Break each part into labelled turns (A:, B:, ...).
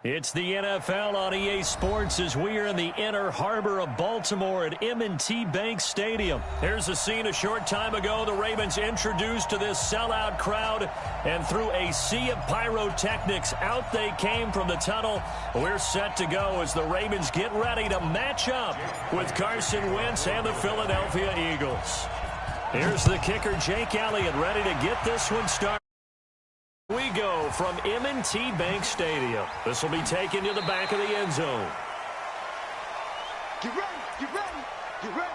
A: It's the NFL on EA Sports as we are in the inner harbor of Baltimore at M&T Bank Stadium. Here's a scene a short time ago. The Ravens introduced to this sellout crowd, and through a sea of pyrotechnics, out they came from the tunnel. We're set to go as the Ravens get ready to match up with Carson Wentz and the Philadelphia Eagles. Here's the kicker, Jake Elliott, ready to get this one started. We go from M&T Bank Stadium. This will be taken to the back of the end zone.
B: Get ready, get ready, get ready.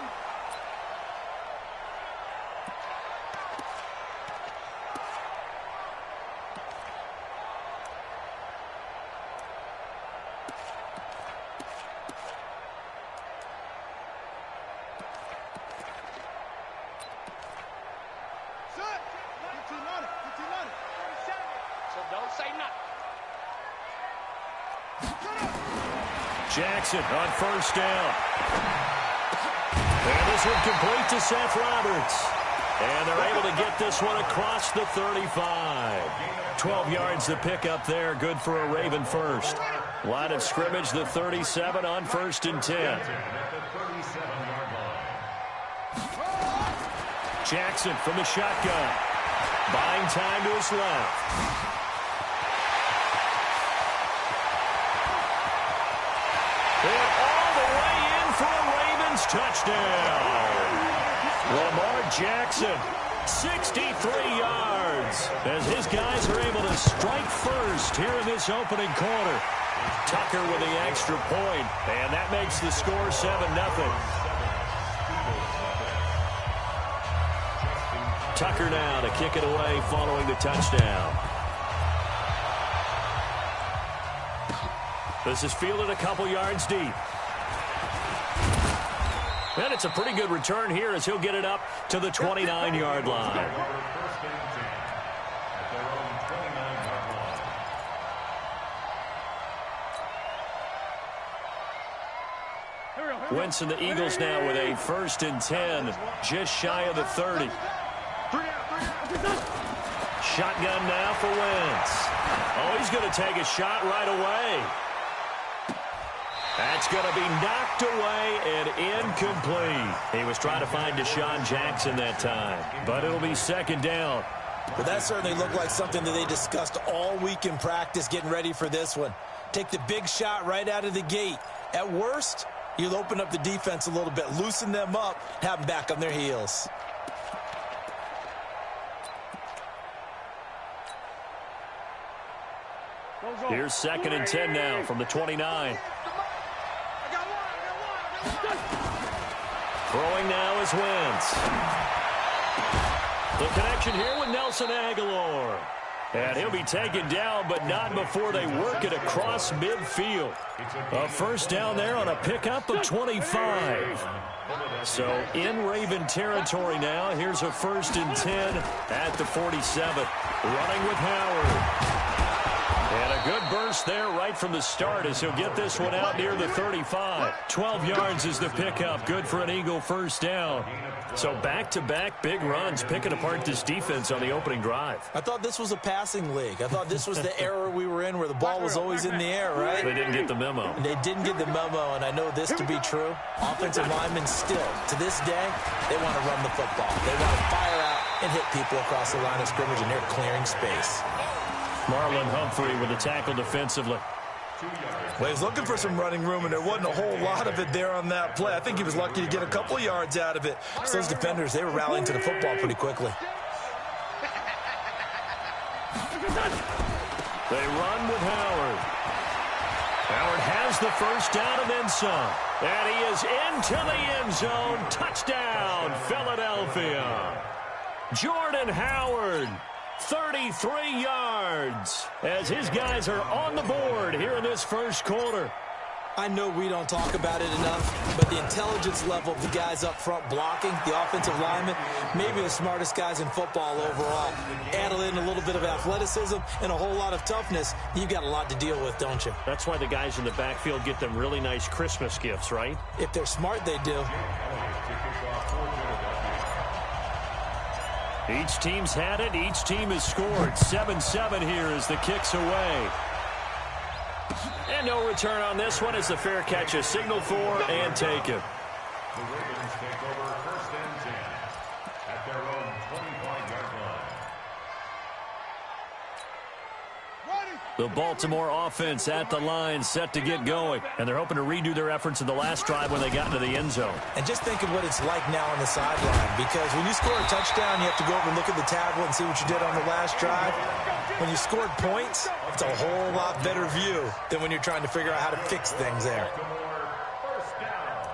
C: Don't say nothing.
A: Jackson on first down. And this one complete to Seth Roberts. And they're able to get this one across the 35. 12 yards to pick up there. Good for a Raven first. Line of scrimmage, the 37 on 1st and 10. Jackson from the shotgun. Buying time to his left. And all the way in for a Ravens touchdown. Lamar Jackson, 63 yards, as his guys are able to strike first here in this opening quarter. Tucker with the extra point, and that makes the score 7-0. Tucker now to kick it away following the touchdown. This is fielded a couple yards deep. And it's a pretty good return here as he'll get it up to the 29-yard line. Wentz and the Eagles now with a 1st and 10, just shy of the 30. Shotgun now for Wentz. Oh, he's going to take a shot right away. That's going to be knocked away and incomplete. He was trying to find Deshaun Jackson that time, but it'll be 2nd down.
D: Well, that certainly looked like something that they discussed all week in practice, getting ready for this one. Take the big shot right out of the gate. At worst, you'll open up the defense a little bit, loosen them up, have them back on their heels.
A: Here's 2nd and 10 now from the 29. Throwing now is Wentz. The connection here with Nelson Aguilar. And he'll be taken down, but not before they work it across midfield. A 1st down there on a pickup of 25. So in Raven territory now. Here's a 1st and 10 at the 47. Running with Howard. And a good burst there right from the start as he'll get this one out near the 35. 12 yards is the pickup. Good for an Eagle 1st down. So back-to-back big runs picking apart this defense on the opening drive.
D: I thought this was a passing league. I thought this was the era we were in where the ball was always in the air, right?
A: They didn't get the memo.
D: They didn't get the memo, and I know this to be true. Offensive linemen still, to this day, they want to run the football. They want to fire out and hit people across the line of scrimmage, and they're clearing space.
A: Marlon Humphrey with the tackle defensively.
D: Well, he's looking for some running room, and there wasn't a whole lot of it there on that play. I think he was lucky to get a couple of yards out of it. So those defenders, they were rallying to the football pretty quickly.
A: They run with Howard. Howard has the 1st down and then some. And he is into the end zone. Touchdown, Philadelphia. Jordan Howard. 33 yards as his guys are on the board here in this 1st quarter.
D: I know we don't talk about it enough, but the intelligence level of the guys up front blocking, the offensive linemen, maybe the smartest guys in football overall. Add in a little bit of athleticism and a whole lot of toughness, you've got a lot to deal with, don't you?
A: That's why the guys in the backfield get them really nice Christmas gifts, right?
D: If they're smart, they do.
A: Each team's had it. Each team has scored. 7-7 here as the kick's away. And no return on this one as the fair catch is signaled for and taken.
C: The Ravens take over 1st and 10 at their own 25-yard line.
A: The Baltimore offense at the line, set to get going. And they're hoping to redo their efforts in the last drive when they got into the end zone.
D: And just think of what it's like now on the sideline, because when you score a touchdown, you have to go over and look at the tablet and see what you did on the last drive. When you scored points, it's a whole lot better view than when you're trying to figure out how to fix things there.
C: First down.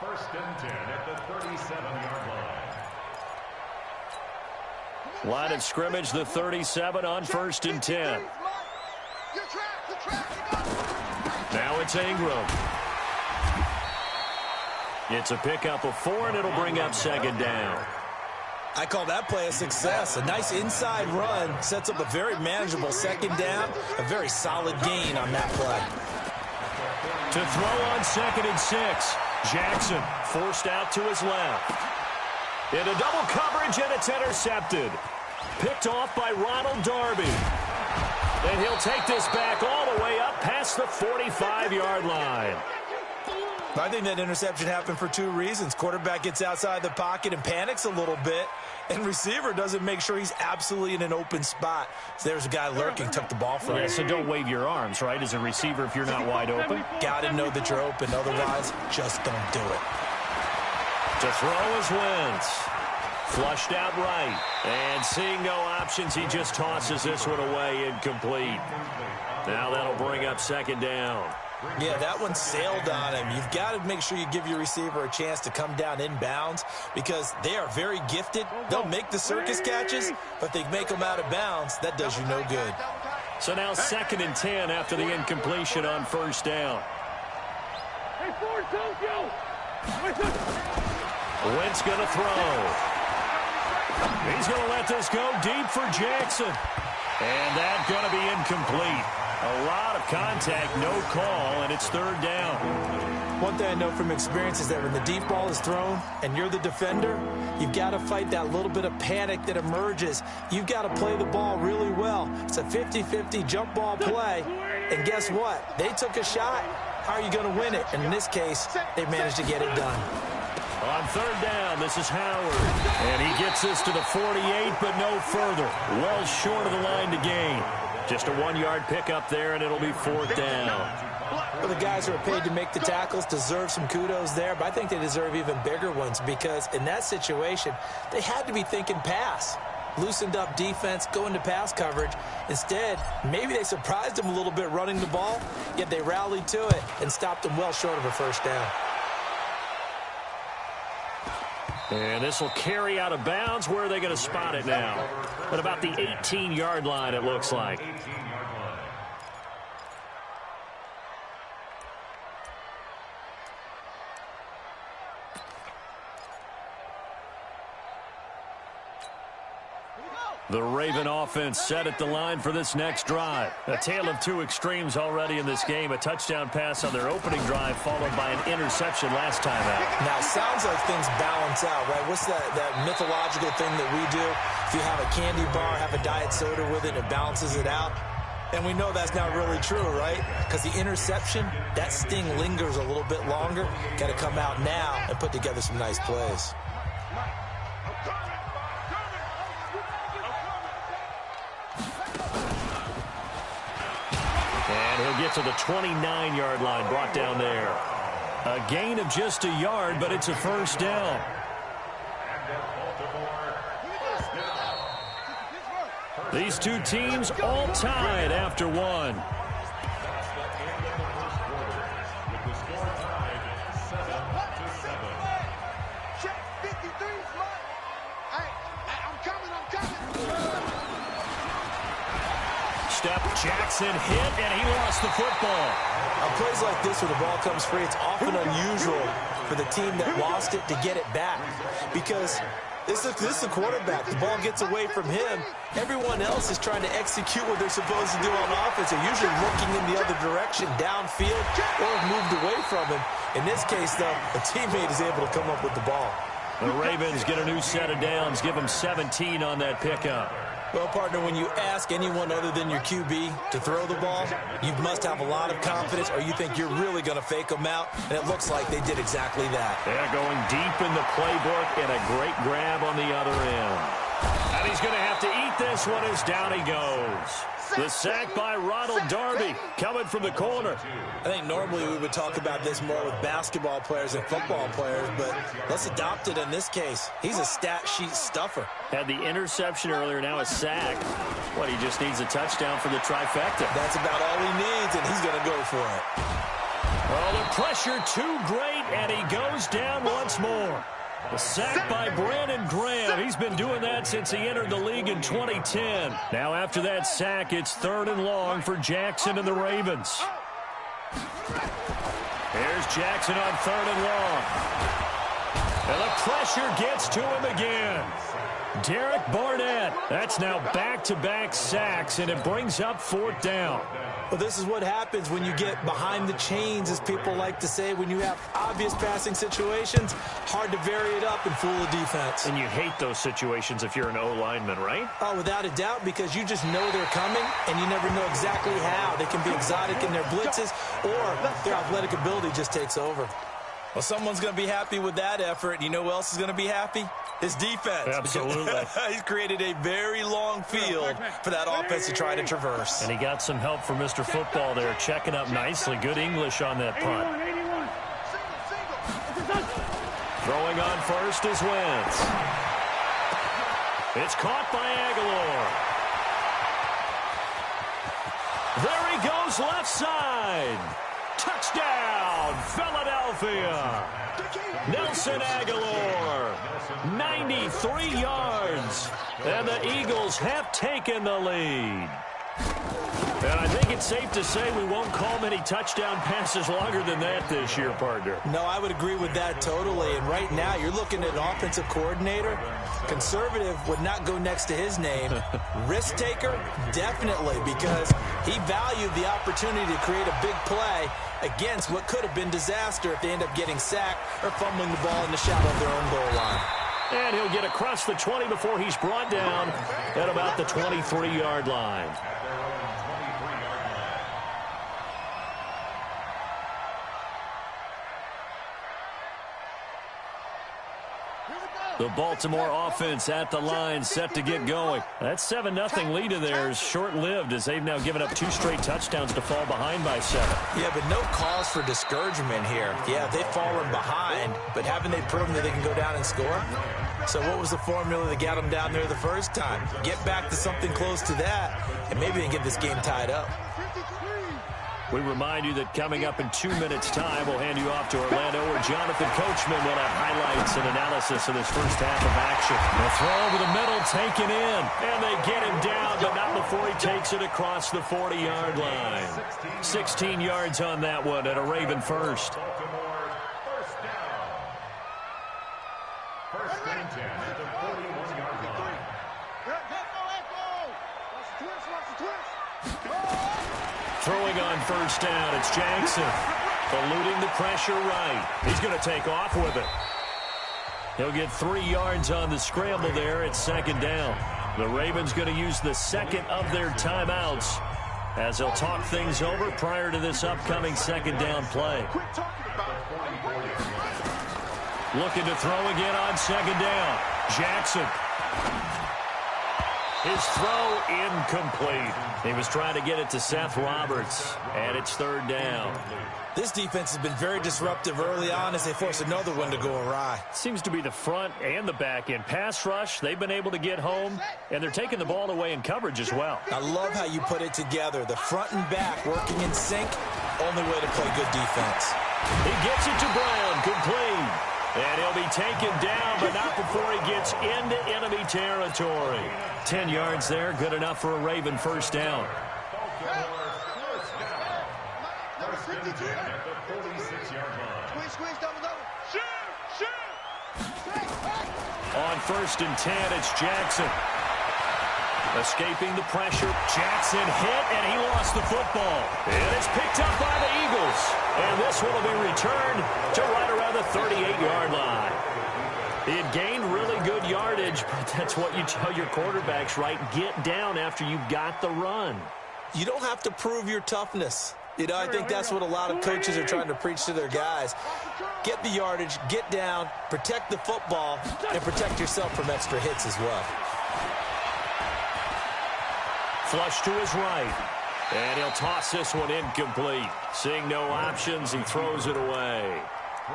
C: 1st and 10 at the 37-yard line.
A: Line of scrimmage, the 37 on 1st and 10. Now it's Ingram. It's a pickup of 4, and it'll bring up 2nd down.
D: I call that play a success. A nice inside run sets up a very manageable 2nd down. A very solid gain on that play.
A: To throw on 2nd and 6. Jackson forced out to his left. Into double coverage, and it's intercepted. Picked off by Ronald Darby. And he'll take this back all the way up past the 45-yard line.
D: I think that interception happened for 2 reasons. Quarterback gets outside the pocket and panics a little bit, and receiver doesn't make sure he's absolutely in an open spot. So there's a guy lurking, took the ball from him.
A: Yeah, so don't wave your arms, right, as a receiver if you're not wide open.
D: Got to know that you're open. Otherwise, just don't do it.
A: To throw is Wentz. Flushed out right. And seeing no options, he just tosses this one away incomplete. Now that'll bring up 2nd down.
D: Yeah, that one sailed on him. You've got to make sure you give your receiver a chance to come down inbounds because they are very gifted. They'll make the circus catches, but they make them out of bounds. That does you no good.
A: So now 2nd and 10 after the incompletion on 1st down. Wentz going to throw. He's going to let this go deep for Jackson. And that's going to be incomplete. A lot of contact, no call, and it's 3rd down.
D: One thing I know from experience is that when the deep ball is thrown and you're the defender, you've got to fight that little bit of panic that emerges. You've got to play the ball really well. It's a 50-50 jump ball play, and guess what? They took a shot. How are you going to win it? And in this case, they managed to get it done.
A: On 3rd down, this is Howard. And he gets this to the 48, but no further. Well short of the line to gain. Just a 1-yard pickup there, and it'll be 4th down.
D: Well, the guys who are paid to make the tackles deserve some kudos there, but I think they deserve even bigger ones because in that situation, they had to be thinking pass. Loosened up defense, going to pass coverage. Instead, maybe they surprised them a little bit running the ball, yet they rallied to it and stopped them well short of a 1st down.
A: And this will carry out of bounds. Where are they going to spot it now? At about the 18-yard line, it looks like. The Raven offense set at the line for this next drive. A tale of 2 extremes already in this game. A touchdown pass on their opening drive followed by an interception last time out.
D: Now, it sounds like things balance out, right? What's that mythological thing that we do? If you have a candy bar, have a diet soda with it, it balances it out. And we know that's not really true, right? Because the interception, that sting lingers a little bit longer. Got to come out now and put together some nice plays.
A: And he'll get to the 29-yard line, brought down there. A gain of just a yard, but it's a 1st down. These 2 teams all tied after 1. Jackson hit, and he lost the football.
D: On plays like this where the ball comes free, it's often unusual for the team that lost it to get it back because this is a quarterback. The ball gets away from him. Everyone else is trying to execute what they're supposed to do on offense. They're usually looking in the other direction, downfield, or have moved away from him. In this case, though, a teammate is able to come up with the ball.
A: The Ravens get a new set of downs, give them 17 on that pickup.
D: Well, partner, when you ask anyone other than your QB to throw the ball, you must have a lot of confidence or you think you're really going to fake them out, and it looks like they did exactly that.
A: They're going deep in the playbook and a great grab on the other end. And he's going to have to eat this one as down he goes. The sack by Ronald Darby coming from the corner.
D: I think normally we would talk about this more with basketball players and football players, but let's adopt it in this case. He's a stat sheet stuffer.
A: Had the interception earlier, now a sack. What, he just needs a touchdown for the trifecta.
D: That's about all he needs, and he's going to go for it.
A: Oh, the pressure too great, and he goes down once more. The sack by Brandon Graham. He's been doing that since he entered the league in 2010. Now after that sack, it's 3rd and long for Jackson and the Ravens. Here's Jackson on 3rd and long. And the pressure gets to him again. Derek Barnett. That's now back-to-back sacks, and it brings up 4th down.
D: Well, this is what happens when you get behind the chains, as people like to say. When you have obvious passing situations, hard to vary it up and fool the defense.
A: And you hate those situations if you're an O-lineman, right?
D: Oh, without a doubt, because you just know they're coming, and you never know exactly how. They can be exotic in their blitzes, or their athletic ability just takes over. Well, someone's going to be happy with that effort. You know who else is going to be happy? His defense.
A: Absolutely.
D: He's created a very long field for that offense to try to traverse.
A: And he got some help from Mr. Football there, checking up nicely. Good English on that punt. Throwing on first is Wentz. It's caught by Aguilar. There he goes, left side. Touchdown, Philadelphia. Nelson Aguilar, 93 yards. And the Eagles have taken the lead. And I think it's safe to say we won't call many touchdown passes longer than that this year, partner.
D: No, I would agree with that totally. And right now, you're looking at an offensive coordinator. Conservative would not go next to his name. Risk taker, definitely, because he valued the opportunity to create a big play against what could have been disaster if they end up getting sacked or fumbling the ball in the shadow of their own goal line.
A: And he'll get across the 20 before he's brought down at about the 23-yard line. The Baltimore offense at the line, set to get going. That 7-0 lead of theirs short-lived as they've now given up 2 straight touchdowns to fall behind by 7.
D: Yeah, but no cause for discouragement here. Yeah, they've fallen behind, but haven't they proven that they can go down and score? So what was the formula that got them down there the first time? Get back to something close to that, and maybe they can get this game tied up.
A: We remind you that coming up in 2 minutes' time, we'll hand you off to Orlando, where Jonathan Coachman will have highlights and analysis of this first half of action. The throw over the middle taken in, and they get him down, but not before he takes it across the 40-yard line. 16 yards on that one at a Raven first.
C: First and 10 at the 41-yard line.
A: Throwing on first down, it's Jackson. Eluding the pressure right. He's going to take off with it. He'll get 3 yards on the scramble there at 2nd down. The Ravens going to use the second of their timeouts as they'll talk things over prior to this upcoming 2nd down play. Looking to throw again on 2nd down. Jackson. His throw incomplete. He was trying to get it to Seth Roberts, and it's 3rd down.
D: This defense has been very disruptive early on as they force another one to go awry.
A: Seems to be the front and the back end. Pass rush, they've been able to get home, and they're taking the ball away in coverage as well.
D: I love how you put it together. The front and back working in sync, only way to play good defense.
A: He gets it to Brown, complete. And he'll be taken down, but not before he gets into enemy territory. 10 yards there, good enough for a Raven first down.
C: First and 10 at the 46-yard line.
B: Squeeze, double.
A: On 1st and 10, it's Jackson. Escaping the pressure. Jackson hit, and he lost the football. And it's picked up by the Eagles. And this one will be returned to right around the 38-yard line. He had gained really good good yardage, but that's what you tell your quarterbacks, right? Get down after you've got the run.
D: You don't have to prove your toughness. You know, I think that's what a lot of coaches are trying to preach to their guys. Get the yardage, get down, protect the football, and protect yourself from extra hits as well.
A: Flush to his right. And he'll toss this one incomplete. Seeing no options, he throws it away.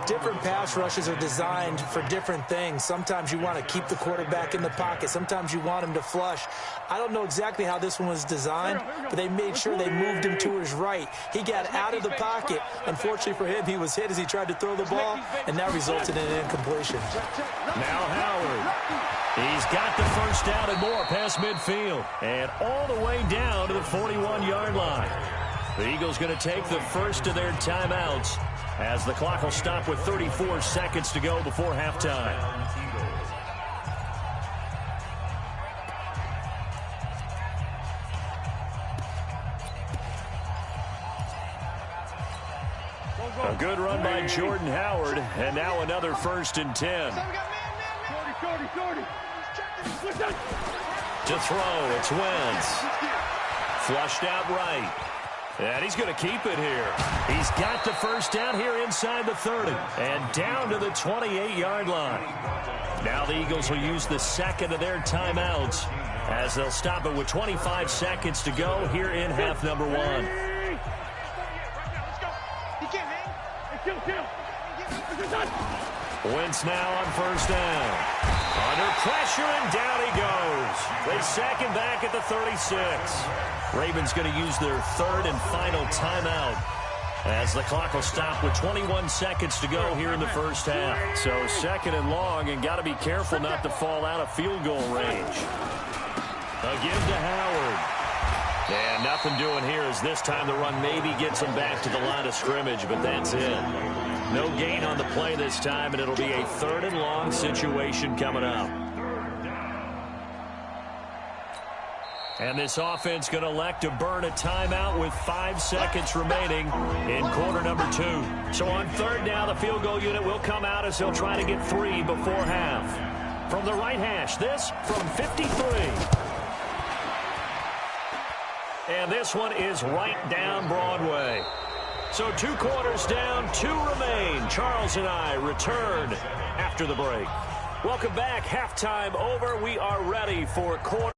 D: Different pass rushes are designed for different things. Sometimes you want to keep the quarterback in the pocket. Sometimes you want him to flush. I don't know exactly how this one was designed, but they made sure they moved him to his right. He got out of the pocket. Unfortunately for him, he was hit as he tried to throw the ball, and that resulted in an incompletion.
A: Now Howard. He's got the first down and more past midfield. And all the way down to the 41-yard line. The Eagles going to take the first of their timeouts as the clock will stop with 34 seconds to go before halftime. A good run by Jordan Howard, and now another 1st and 10. To throw, it's Wentz. Flushed out right. And he's going to keep it here. He's got the first down here inside the 30. And down to the 28-yard line. Now the Eagles will use the second of their timeouts as they'll stop it with 25 seconds to go here in half number 1. Wentz now on first down. Under pressure, and down he goes. They sack him back at the 36. Ravens going to use their third and final timeout as the clock will stop with 21 seconds to go here in the first half. So second and long, and got to be careful not to fall out of field goal range. A give to Howard. And nothing doing here as this time the run maybe gets him back to the line of scrimmage, but that's it. No gain on the play this time, and it'll be a third and long situation coming up. And this offense going to elect to burn a timeout with 5 seconds remaining in quarter number 2. So on third down, the field goal unit will come out as they'll try to get 3 before half. From the right hash, this from 53. And this one is right down Broadway. So 2 quarters down, 2 remain. Charles and I return after the break. Welcome back. Halftime over. We are ready for quarter.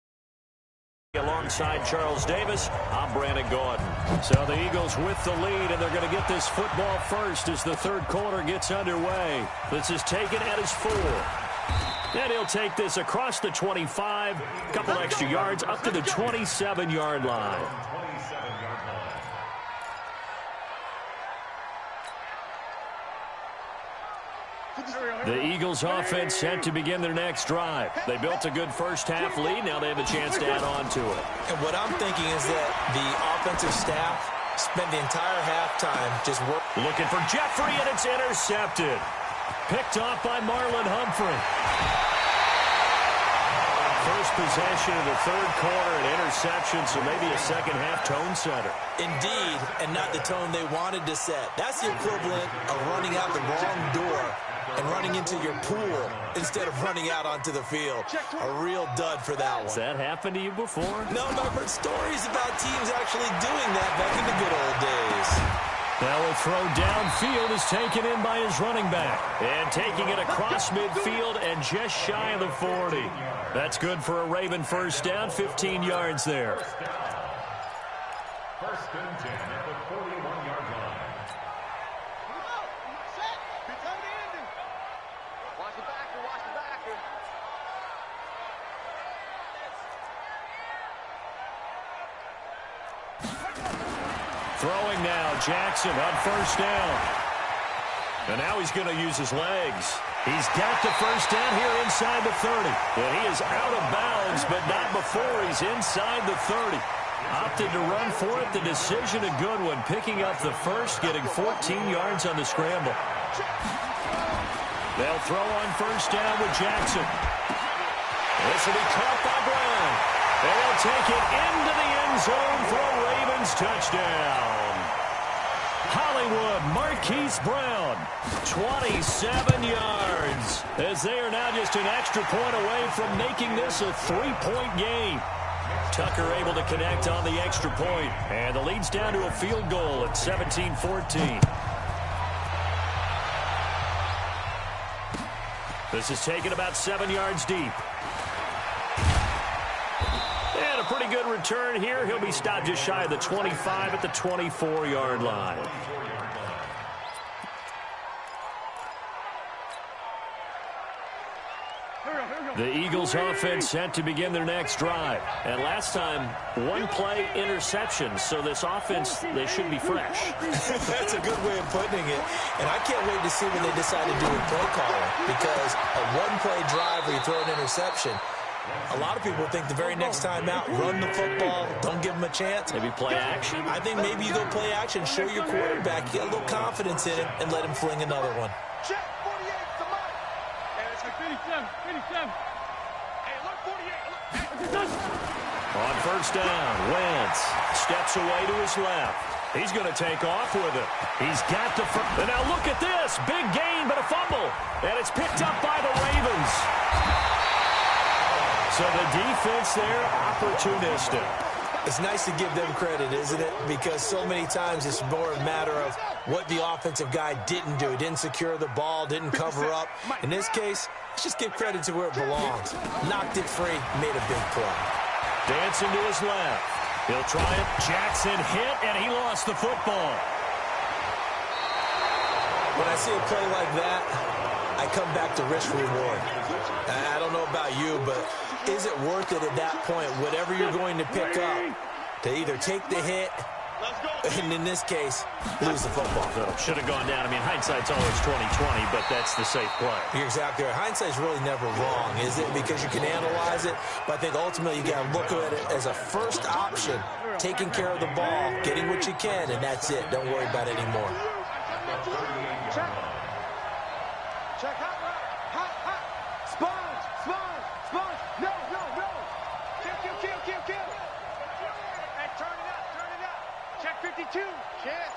A: Alongside Charles Davis, I'm Brandon Gordon. So the Eagles with the lead, and they're going to get this football first as the third quarter gets underway. This is taken at his 4. Then he'll take this across the 25, a couple extra yards up to the 27-yard line. The Eagles offense set to begin their next drive. They built a good first half lead. Now they have a chance to add on to it.
D: And what I'm thinking is that the offensive staff spent the entire halftime just working.
A: Looking for Jeffrey, and it's intercepted. Picked off by Marlon Humphrey. First possession of the third quarter, an interception, so maybe a second half tone setter.
D: Indeed, and not the tone they wanted to set. That's the equivalent of running out the wrong door and running into your pool instead of running out onto the field. A real dud for that one.
A: Has that happened to you before?
D: No, but I've heard stories about teams actually doing that back in the good old days.
A: Now a throw downfield is taken in by his running back. And taking it across midfield and just shy of the 40. That's good for a Raven first down, 15 yards there.
C: First and 10 at the 41-yard line.
B: Watch the backer, watch the backer.
A: Throwing now, Jackson on first down. And now he's going to use his legs. He's got the first down here inside the 30. And he is out of bounds, but not before he's inside the 30. Opted to run for it. The decision a good one. Picking up the first, getting 14 yards on the scramble. They'll throw on first down with Jackson. This will be caught by Brown. And they'll take it into the end zone for a Ravens touchdown. Hollywood, Marquise Brown, 27 yards, as they are now just an extra point away from making this a 3-point game. Tucker able to connect on the extra point, and the lead's down to a field goal at 17-14. This is taken about 7 yards deep. And a pretty good return here. He'll be stopped just shy of the 25 at the 24-yard line. The Eagles offense set to begin their next drive. And last time, one-play interception. So this offense, they should be fresh.
D: That's a good way of putting it. And I can't wait to see when they decide to do a play calling. Because a one-play drive where you throw an interception, a lot of people think the very next time out, run the football, don't give them a chance.
A: Maybe play action?
D: I think maybe you go play action, show your quarterback, get a little confidence in him, and let him fling another one.
B: Check 48 to Mike. Hey, let's go 57. Hey, look 48.
A: On first down, Wentz steps away to his left. He's going to take off with it. He's got the first. And now look at this. Big gain, but a fumble. And it's picked up by the Ravens. So the defense there, opportunistic.
D: It's nice to give them credit, isn't it? Because so many times it's more a matter of what the offensive guy didn't do. He didn't secure the ball, didn't cover up. In this case, let's just give credit to where it belongs. Knocked it free, made a big play.
A: Dancing to his left. He'll try it. Jackson hit, and he lost the football.
D: When I see a play like that, I come back to risk reward. I don't know about you, but is it worth it at that point, whatever you're going to pick up, to either take the hit, and in this case, lose the football?
A: Should have gone down. I mean, hindsight's always 20/20, but that's the safe play.
D: You're exactly right. Hindsight's really never wrong, is it? Because you can analyze it, but I think ultimately you got to look at it as a first option, taking care of the ball, getting what you can, and that's it. Don't worry about it anymore.
B: Check hot. Sponge. No. Kill. Hey, turn it up. Check 52. Check.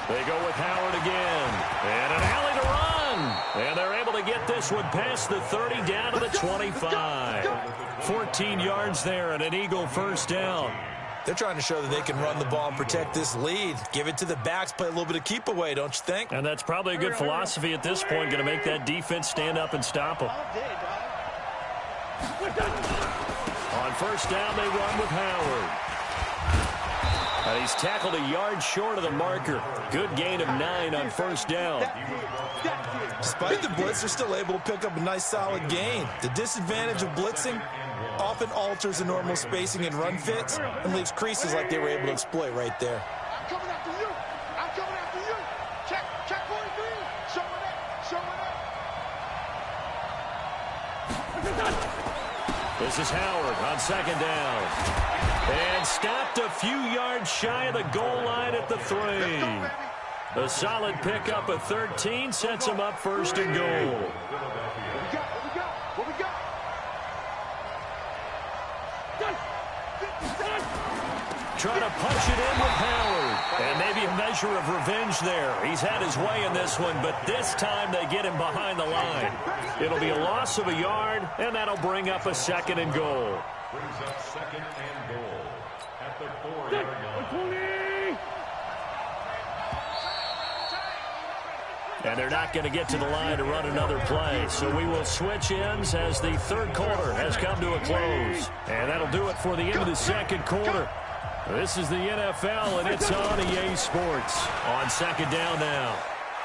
A: They go with Howard again. And an alley to run. And they're able to get this one past the 30 down to the 25. 14 yards there and an Eagle first down.
D: They're trying to show that they can run the ball and protect this lead. Give it to the backs, play a little bit of keep away, don't you think?
A: And that's probably a good philosophy at this point, going to make that defense stand up and stop them. On first down, they run with Howard. And he's tackled a yard short of the marker. Good gain of 9 on first down.
D: Despite the blitz, they're still able to pick up a nice solid gain. The disadvantage of blitzing often alters the normal spacing and run fits and leaves creases like they were able to exploit right there.
B: I'm coming after you. Check 43. Showing it.
A: This is Howard on second down. And stopped a few yards shy of the goal line at the 3. A solid pickup of 13 sets him up first and goal.
B: What we got?
A: Trying to punch it in with Howard. And maybe a measure of revenge there. He's had his way in this one, but this time they get him behind the line. It'll be a loss of a yard, and that'll bring up a second and goal.
C: Brings up second and goal at the 4-yard line.
A: And they're not going to get to the line to run another play. So we will switch ends as the third quarter has come to a close. And that'll do it for the end of the second quarter. This is the NFL, and it's on EA Sports. On second down now.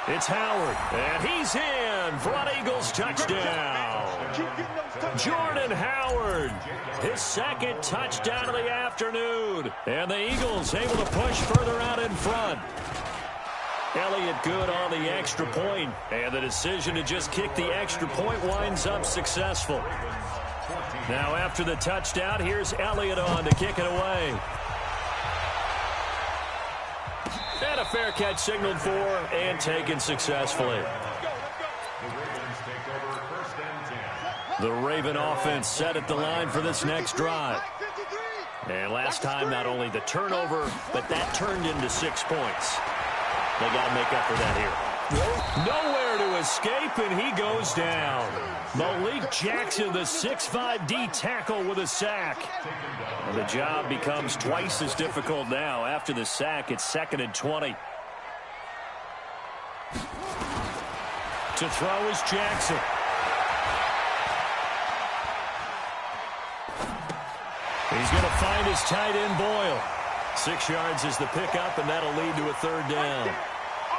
A: It's Howard, and he's in for an Eagles touchdown. Jordan Howard, his second touchdown of the afternoon. And the Eagles able to push further out in front. Elliott good on the extra point, and the decision to just kick the extra point winds up successful. Now after the touchdown, here's Elliott on to kick it away. And a fair catch signaled for and taken successfully. The Raven offense set at the line for this next drive. And last time, not only the turnover, but that turned into 6 points. They got to make up for that here. Nowhere to escape, and he goes down. Malik Jackson, the 6'5" D tackle with a sack. And the job becomes twice as difficult now. After the sack, it's 2nd and 20. To throw is Jackson. He's going to find his tight end, Boyle. 6 yards is the pickup, and that'll lead to a 3rd down.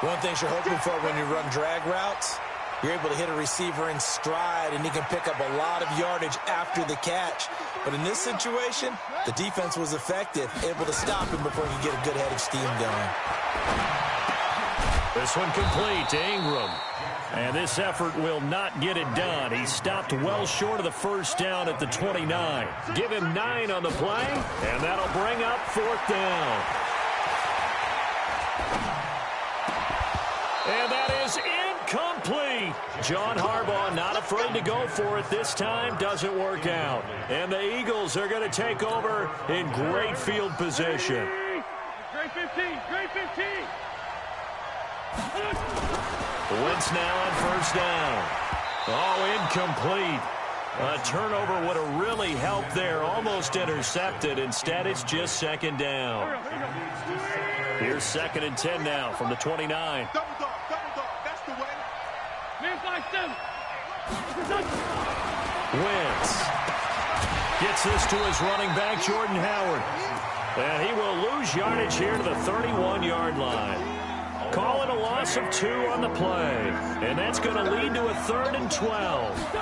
D: One thing you're hoping for when you run drag routes, you're able to hit a receiver in stride, and he can pick up a lot of yardage after the catch. But in this situation, the defense was effective, able to stop him before he could get a good head of steam going.
A: This one complete to Ingram. And this effort will not get it done. He stopped well short of the 1st down at the 29. Give him 9 on the play, and that'll bring up 4th down. And that is incomplete. John Harbaugh not afraid to go for it this time. Doesn't work out. And the Eagles are going to take over in great field position.
B: Great 15, great 15.
A: Wentz now on 1st down. Oh, incomplete. A turnover would have really helped there. Almost intercepted. Instead, it's just 2nd down. Here's 2nd and 10 now from the 29.
B: Double dog, that's the way. Man 5-7.
A: Wentz gets this to his running back, Jordan Howard. And he will lose yardage here to the 31-yard line. Calling a loss of 2 on the play. And that's going to lead to a 3rd and 12.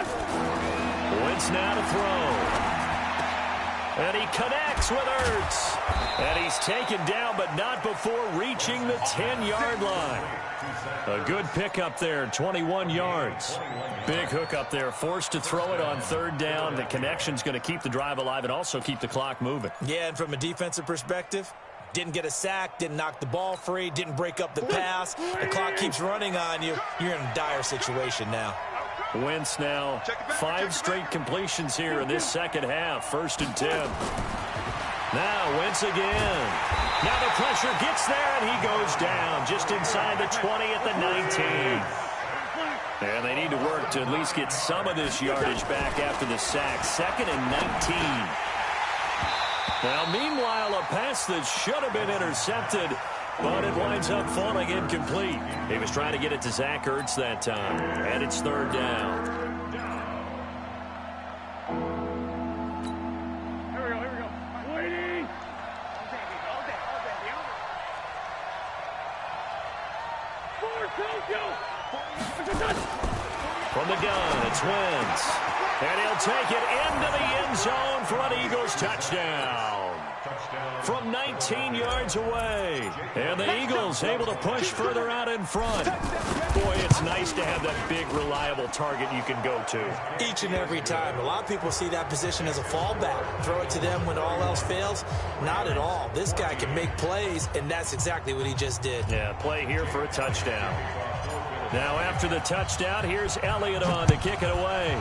A: Wentz now to throw. And he connects with Ertz. And he's taken down, but not before reaching the 10-yard line. A good pickup there, 21 yards. Big hook up there, forced to throw it on 3rd down. The connection's going to keep the drive alive and also keep the clock moving.
D: Yeah, and from a defensive perspective, didn't get a sack, didn't knock the ball free, didn't break up the pass. The clock keeps running on you. You're in a dire situation now.
A: Wentz now 5 straight completions here in this 2nd half. 1st and 10. Now Wentz again. Now the pressure gets there, and he goes down just inside the 20 at the 19. And they need to work to at least get some of this yardage back after the sack. 2nd and 19. Now, meanwhile, a pass that should have been intercepted, but it winds up falling incomplete. He was trying to get it to Zach Ertz that time, and it's 3rd down.
B: Here we go. Waiting.
A: From the gun, it's Wentz. And he'll take it into the end zone for an Eagles touchdown. From 19 yards away. And the Eagles able to push further out in front. Boy, it's nice to have that big, reliable target you can go to.
D: Each and every time. A lot of people see that position as a fallback. Throw it to them when all else fails. Not at all. This guy can make plays, and that's exactly what he just did.
A: Yeah, play here for a touchdown. Now after the touchdown, here's Elliott on to kick it away.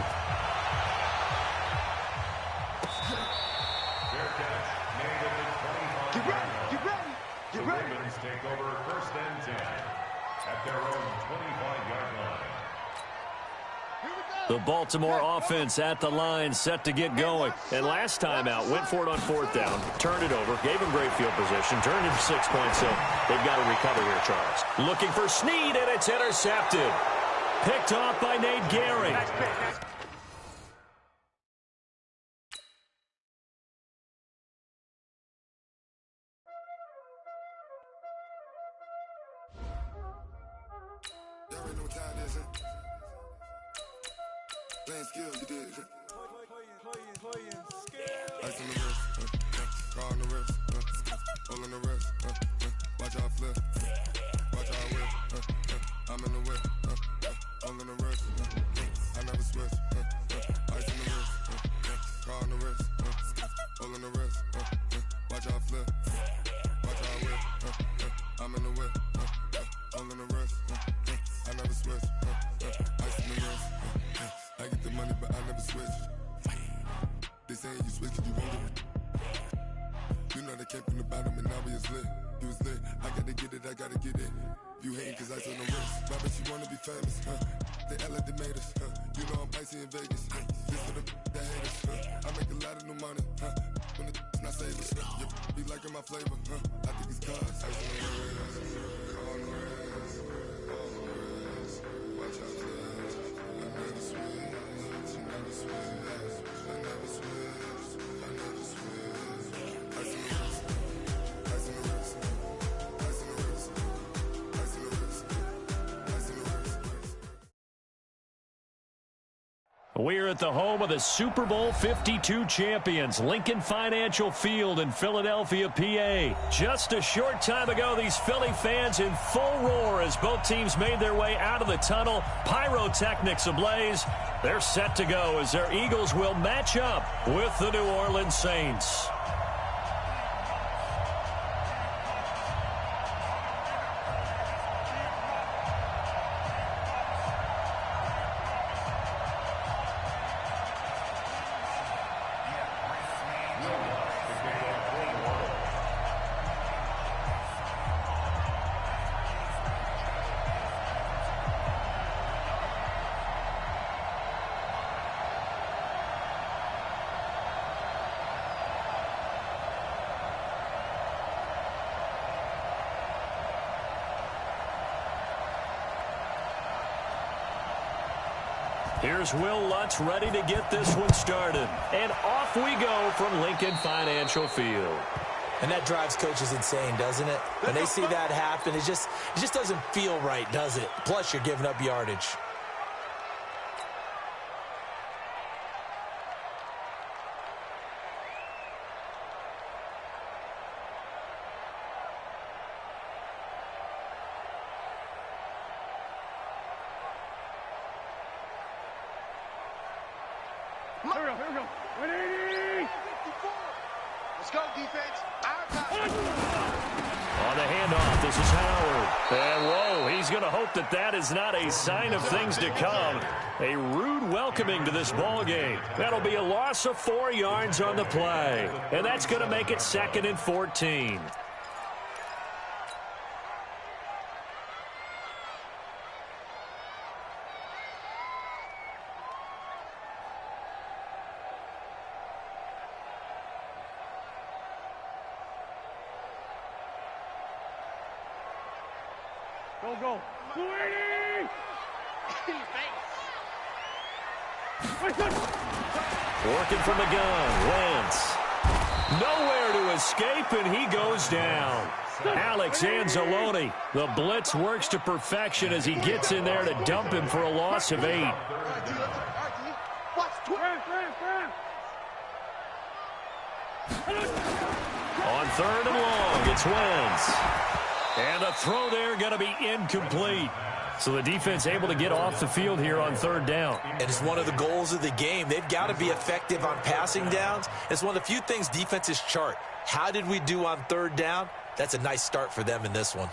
C: Get ready. Ravens take over 1st and 10 at their own 25-yard line.
A: The Baltimore offense at the line, set to get going. And last time out, went for it on 4th down, turned it over, gave him great field position, turned it to 6 points, so they've got to recover here, Charles. Looking for Snead, and it's intercepted. Picked off by Nate Gehring.
E: Playing skills, you did. Ice on the wrist, car on the wrist, hole on the wrist, watch out flip, watch out whip, I'm in the whip, hole in the wrist, I never switch, ice on the wrist, car on the wrist, hole in the wrist, watch out flip, watch out whip, I'm in the whip, hole in the wrist, I never switch, ice on the wrist. I get the money, but I never switch. They say you switch, you won't get it. came from the bottom and now we is lit. You was lit, I gotta get it, I gotta get it. You hating cause I on the wrist. Robert, you wanna be famous, They act like they made us, You know I'm icy in Vegas, This for the that hate us, I make a lot of new money, When the not savers, be liking my flavor, I think it's cause ice on the wrist, on the wrist, on the wrist. Watch out, cuz I never switch, I never switch, I never switch, I never switch. Ice on the wrist, ice on the wrist, ice on the wrist, ice on the wrist, ice on the wrist.
A: We're at the home of the Super Bowl 52 champions, Lincoln Financial Field in Philadelphia, PA. Just a short time ago, these Philly fans in full roar as both teams made their way out of the tunnel. Pyrotechnics ablaze. They're set to go as their Eagles will match up with the New Orleans Saints. Here's Will Lutz ready to get this one started. And off we go from Lincoln Financial Field.
D: And that drives coaches insane, doesn't it? When they see that happen, it just doesn't feel right, does it? Plus, you're giving up yardage.
B: Here we go. 180. 54. Let's go, defense.
A: On the handoff, this is Howard. And whoa, he's going to hope that that is not a sign of things to come. A rude welcoming to this ball game. That'll be a loss of 4 yards on the play. And that's going to make it 2nd and 14.
B: Go. 280.
A: Working from the gun, Wentz. Nowhere to escape, and he goes down. Alex Anzalone. The blitz works to perfection as he gets in there to dump him for a loss of 8. On 3rd and long, it's Wentz. And the throw there going to be incomplete. So the defense able to get off the field here on 3rd down.
D: And it's one of the goals of the game. They've got to be effective on passing downs. It's one of the few things defenses chart. How did we do on 3rd down? That's a nice start for them in this one.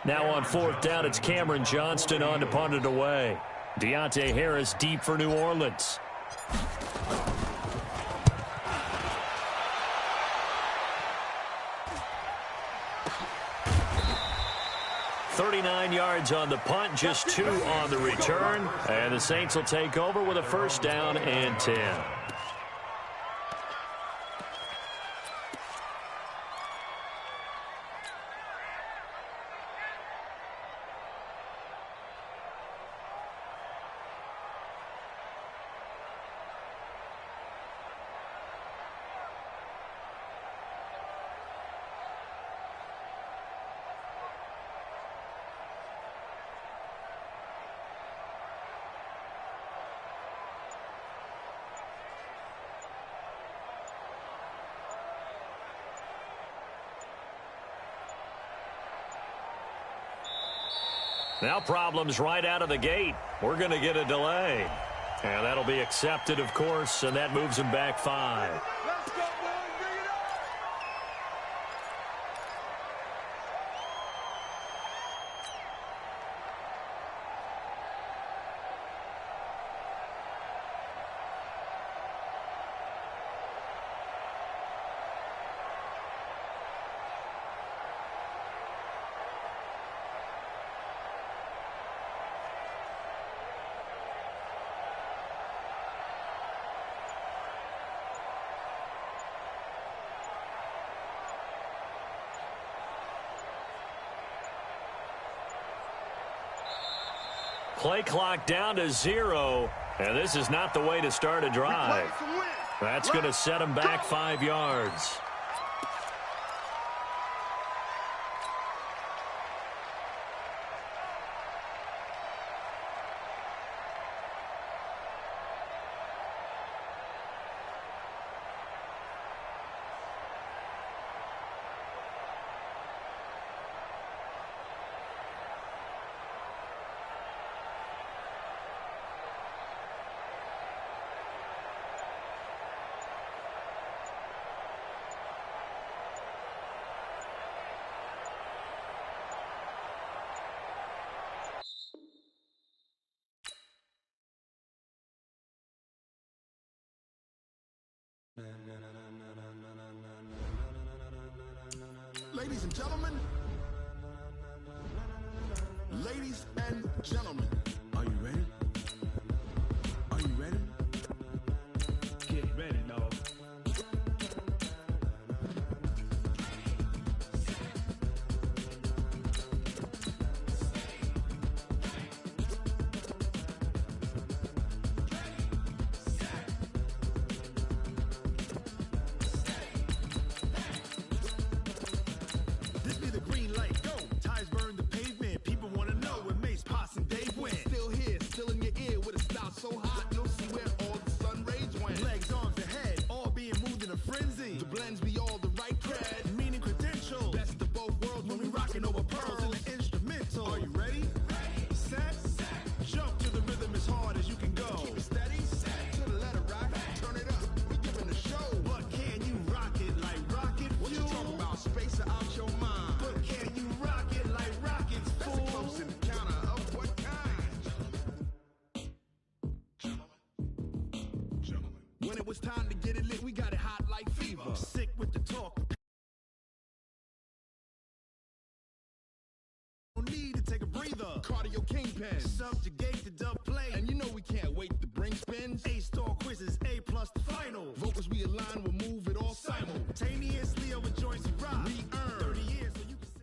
A: Now on 4th down, it's Cameron Johnston on to punt it away. Deontay Harris deep for New Orleans. 39 yards on the punt, just 2 on the return. And the Saints will take over with a 1st down and 10. Now problems right out of the gate. We're going to get a delay. And that'll be accepted, of course, and that moves him back 5.
B: Let's go, boys. Bring it up.
A: Play clock down to 0, and this is not the way to start a drive. That's going to set him back 5 yards.
E: Ladies and gentlemen, are you ready? Are you ready? Get ready, dog. This be the green light, go. Tires burn the pavement. People want to know where Mace, Potts, and Dave went. Still here, still in your ear with a style so hot, you'll see where all the sun rays went. Legs, arms, and head, all being moved in a frenzy. The blends be all the right cred, meaning credential. Best of both worlds when we rockin' over pearls in the instrumental. Are you ready? Set, jump to the rhythm as hard as you can go. Keep it steady, to the letter rock, turn it up. We giving a show. But can you rock it like rocket fuel? What you talking about? Space out your mind. But can you rock it like rockets, fool? That's a close encounter of what kind? Gentlemen. When it was time to get it lit, we got it hot like fever. Sick with the talk. Don't need to take a breather. Cardio kingpin. Subjugate the dub play. And you know we can't wait to bring spins. A-star quizzes, A+ the final. Vocals we align, we'll move it all simultaneously over joints we rock. We earn 30 years so you can say.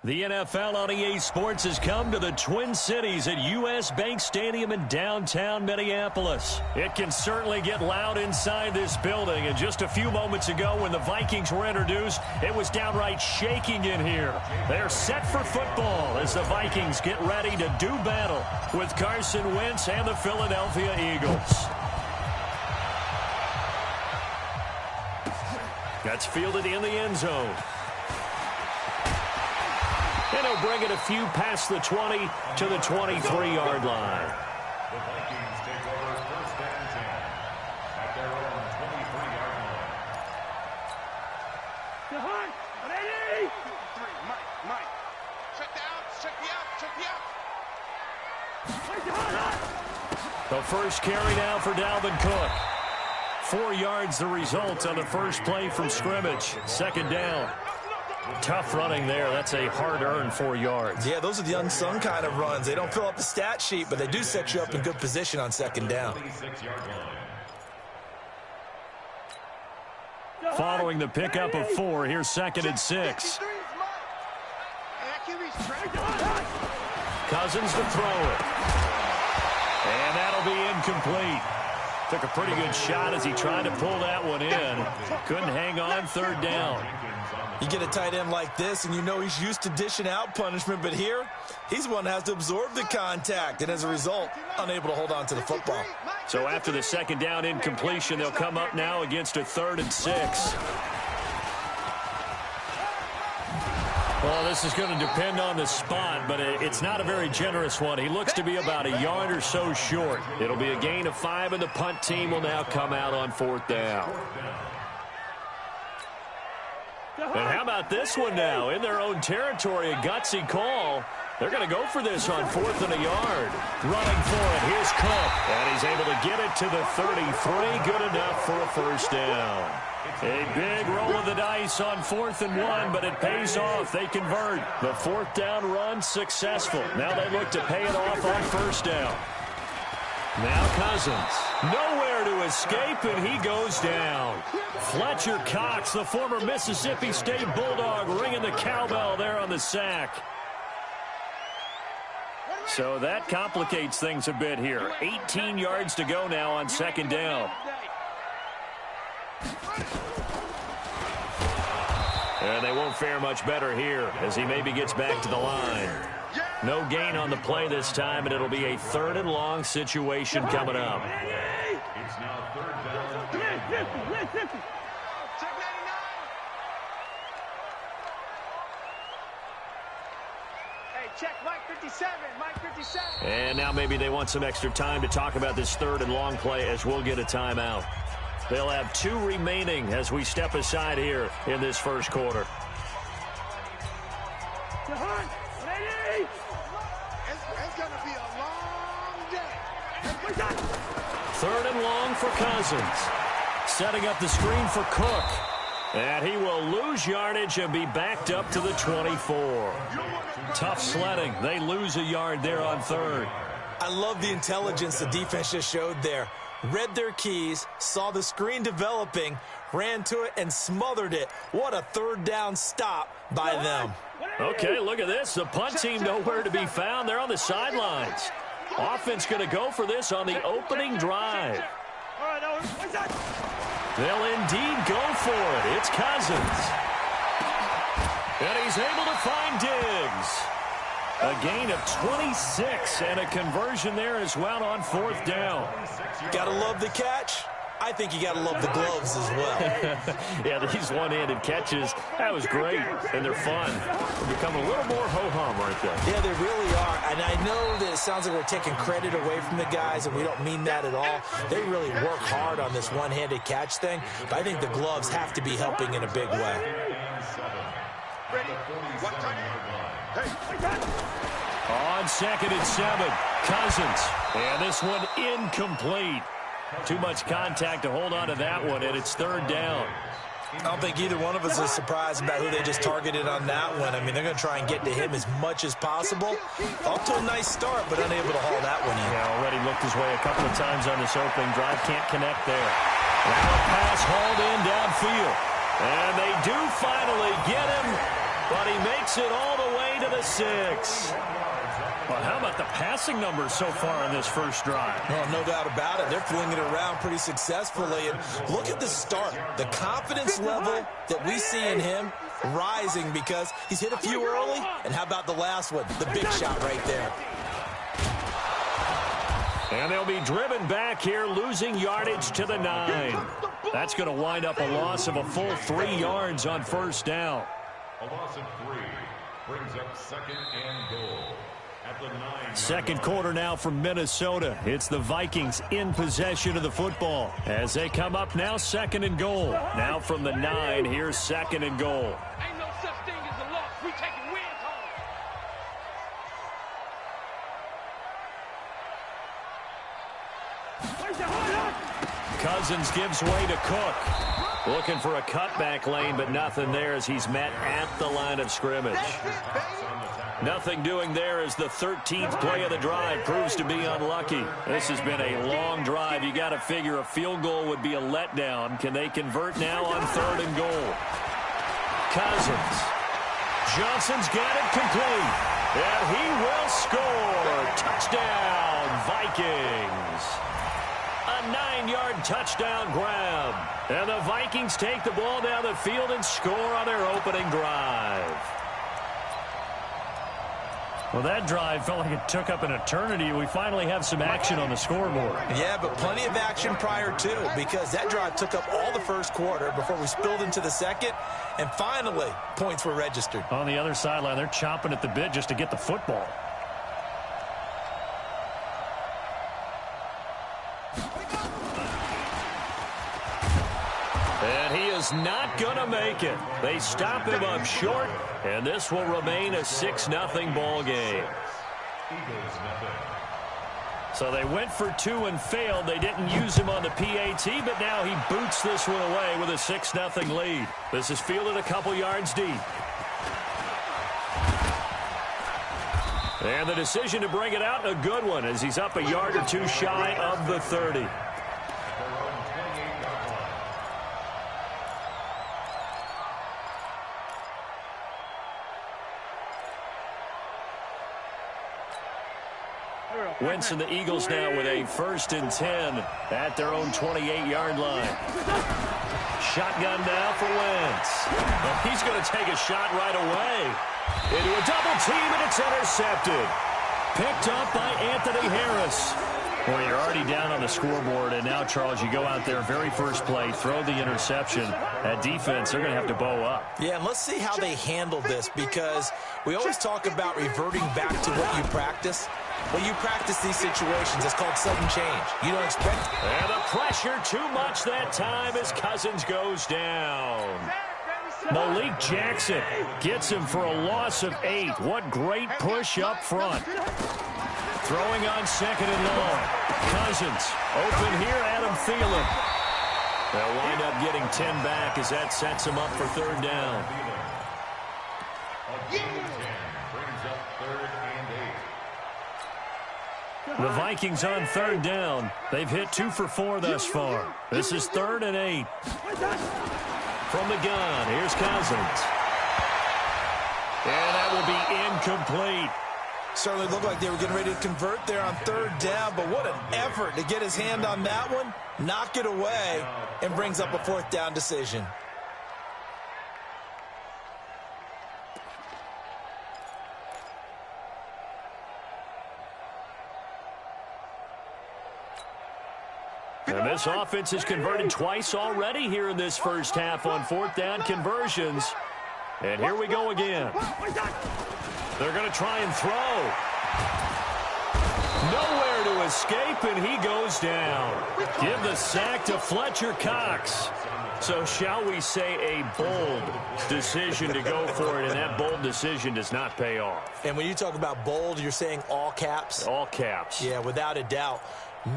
A: The NFL on EA Sports has come to the Twin Cities at U.S. Bank Stadium in downtown Minneapolis. It can certainly get loud inside this building, and just a few moments ago when the Vikings were introduced, it was downright shaking in here. They're set for football as the Vikings get ready to do battle with Carson Wentz and the Philadelphia Eagles. That's fielded in the end zone. And he'll bring it a few past the 20 to the 23-yard line.
C: The Vikings take over first and 10 at their own 23-yard line.
B: Ready? 3, Mike. Check the out.
A: The first carry now for Dalvin Cook. 4 yards the result on the first play from scrimmage. Second down. Tough running there. That's a hard-earned 4 yards.
D: Yeah, those are the unsung kind of runs. They don't fill up the stat sheet, but they do set you up in good position on second down.
C: 26-yard line.
A: Following the pickup of 4, here's second and 6. Cousins to throw it. And that'll be incomplete. Took a pretty good shot as he tried to pull that one in. Couldn't hang on, third down.
D: You get a tight end like this, and you know he's used to dishing out punishment, but here, he's the one that has to absorb the contact, and as a result, unable to hold on to the football.
A: So after the second down incompletion, they'll come up now against a 3rd and 6. Well, this is going to depend on the spot, but it's not a very generous one. He looks to be about a yard or so short. It'll be a gain of 5, and the punt team will now come out on 4th down. And how about this one now? In their own territory, a gutsy call. They're going to go for this on 4th and a yard. Running for it, here's Cook. And he's able to get it to the 33. Good enough for a first down. A big roll of the dice on 4th and 1, but it pays off. They convert. The 4th down run successful. Now they look to pay it off on first down. Now Cousins. Nowhere to escape, and he goes down. Fletcher Cox, the former Mississippi State Bulldog, ringing the cowbell there on the sack. So that complicates things a bit here. 18 yards to go now on second down. And they won't fare much better here as he maybe gets back to the line. No gain on the play this time, and it'll be a 3rd and long situation coming up.
C: It's now 3rd down.
B: Check Mike 57, Mike 57.
A: And now maybe they want some extra time to talk about this 3rd and long play as we'll get a timeout. They'll have 2 remaining as we step aside here in this first quarter.
B: It's going to be a long day.
A: 3rd and long for Cousins. Setting up the screen for Cook. And he will lose yardage and be backed up to the 24. Tough sledding. They lose a yard there on 3rd.
D: I love the intelligence the defense just showed there. Read their keys, saw the screen developing, ran to it, and smothered it. What a 3rd down stop by them.
A: Okay, look at this. The punt team nowhere to be found. They're on the sidelines. Offense going to go for this on the opening drive. They'll indeed go for it. It's Cousins. And he's able to find Diggs. A gain of 26 and a conversion there as well on 4th down.
D: Gotta love the catch. I think you gotta love the gloves as well.
A: Yeah, these one-handed catches, that was great, and they're fun. They become a little more ho-hum, aren't they?
D: Yeah, they really are. And I know that it sounds like we're taking credit away from the guys, and we don't mean that at all. They really work hard on this one-handed catch thing, but I think the gloves have to be helping in a big way.
B: Ready? What time?
A: On 2nd and 7, Cousins. And this one incomplete. Too much contact to hold on to that one, and it's 3rd down.
D: I don't think either one of us is surprised about who they just targeted on that one. I mean, they're going to try and get to him as much as possible. Off to a nice start, but unable to haul that one in.
A: Yeah, already looked his way a couple of times on this opening drive. Can't connect there. Now a pass hauled in downfield. And they do finally get him, but he makes it all the way to the 6. Well, how about the passing numbers so far in this first drive?
D: Well, no doubt about it. They're flinging it around pretty successfully. And look at the start. The confidence level that we see in him rising because he's hit a few early. And how about the last one? The big shot right there.
A: And they'll be driven back here, losing yardage to the 9. That's going to wind up a loss of a full 3 yards on 1st down.
C: A loss of 3 brings up 2nd and goal. At the 9.
A: Second quarter now from Minnesota. It's the Vikings in possession of the football as they come up now 2nd and goal. Now from the 9, here's 2nd and goal.
B: Ain't no such thing as a loss. We taking wins home.
A: Cousins gives way to Cook. Looking for a cutback lane, but nothing there as he's met at the line of scrimmage. Nothing doing there as the 13th play of the drive proves to be unlucky. This has been a long drive. You got to figure a field goal would be a letdown. Can they convert now on 3rd and goal? Cousins. Johnson's got it complete. And he will score. Touchdown, Vikings. A 9-yard touchdown grab. And the Vikings take the ball down the field and score on their opening drive. Well, that drive felt like it took up an eternity. We finally have some action on the scoreboard.
D: Yeah, but plenty of action prior to, because that drive took up all the first quarter before we spilled into the second, and finally, points were registered.
A: On the other sideline, they're chomping at the bit just to get the football. And he is not going to make it. They stop him up short, and this will remain a 6-0 ball game. So they went for 2 and failed. They didn't use him on the PAT, but now he boots this one away with a 6-0 lead. This is fielded a couple yards deep. And the decision to bring it out, a good one, as he's up a yard or 2 shy of the 30. Wentz and the Eagles now with a 1st and 10 at their own 28-yard line. Shotgun now for Wentz. Well, he's going to take a shot right away. Into a double team, and it's intercepted. Picked up by Anthony Harris. Well, you're already down on the scoreboard, and now, Charles, you go out there, very first play, throw the interception. At defense, they're going to have to bow up.
D: Yeah, and let's see how they handle this, because we always talk about reverting back to what you practice. When you practice these situations, it's called sudden change. You don't expect it.
A: And the pressure too much that time as Cousins goes down. Malik Jackson gets him for a loss of 8. What great push up front. Throwing on 2nd and long. Cousins open here, Adam Thielen. They'll wind up getting 10 back as that sets him up for 3rd down. The Vikings on 3rd down. They've hit 2 for 4 thus far. This is 3rd and 8. From the gun, here's Cousins. And that will be incomplete.
D: Certainly looked like they were getting ready to convert there on 3rd down, but what an effort to get his hand on that one, knock it away, and brings up a 4th down decision.
A: And this offense has converted twice already here in this first half on 4th down conversions. And here we go again. They're going to try and throw. Nowhere to escape, and he goes down. Give the sack to Fletcher Cox. So shall we say a bold decision to go for it, and that bold decision does not pay off.
D: And when you talk about bold, you're saying all caps?
A: All caps.
D: Yeah, without a doubt.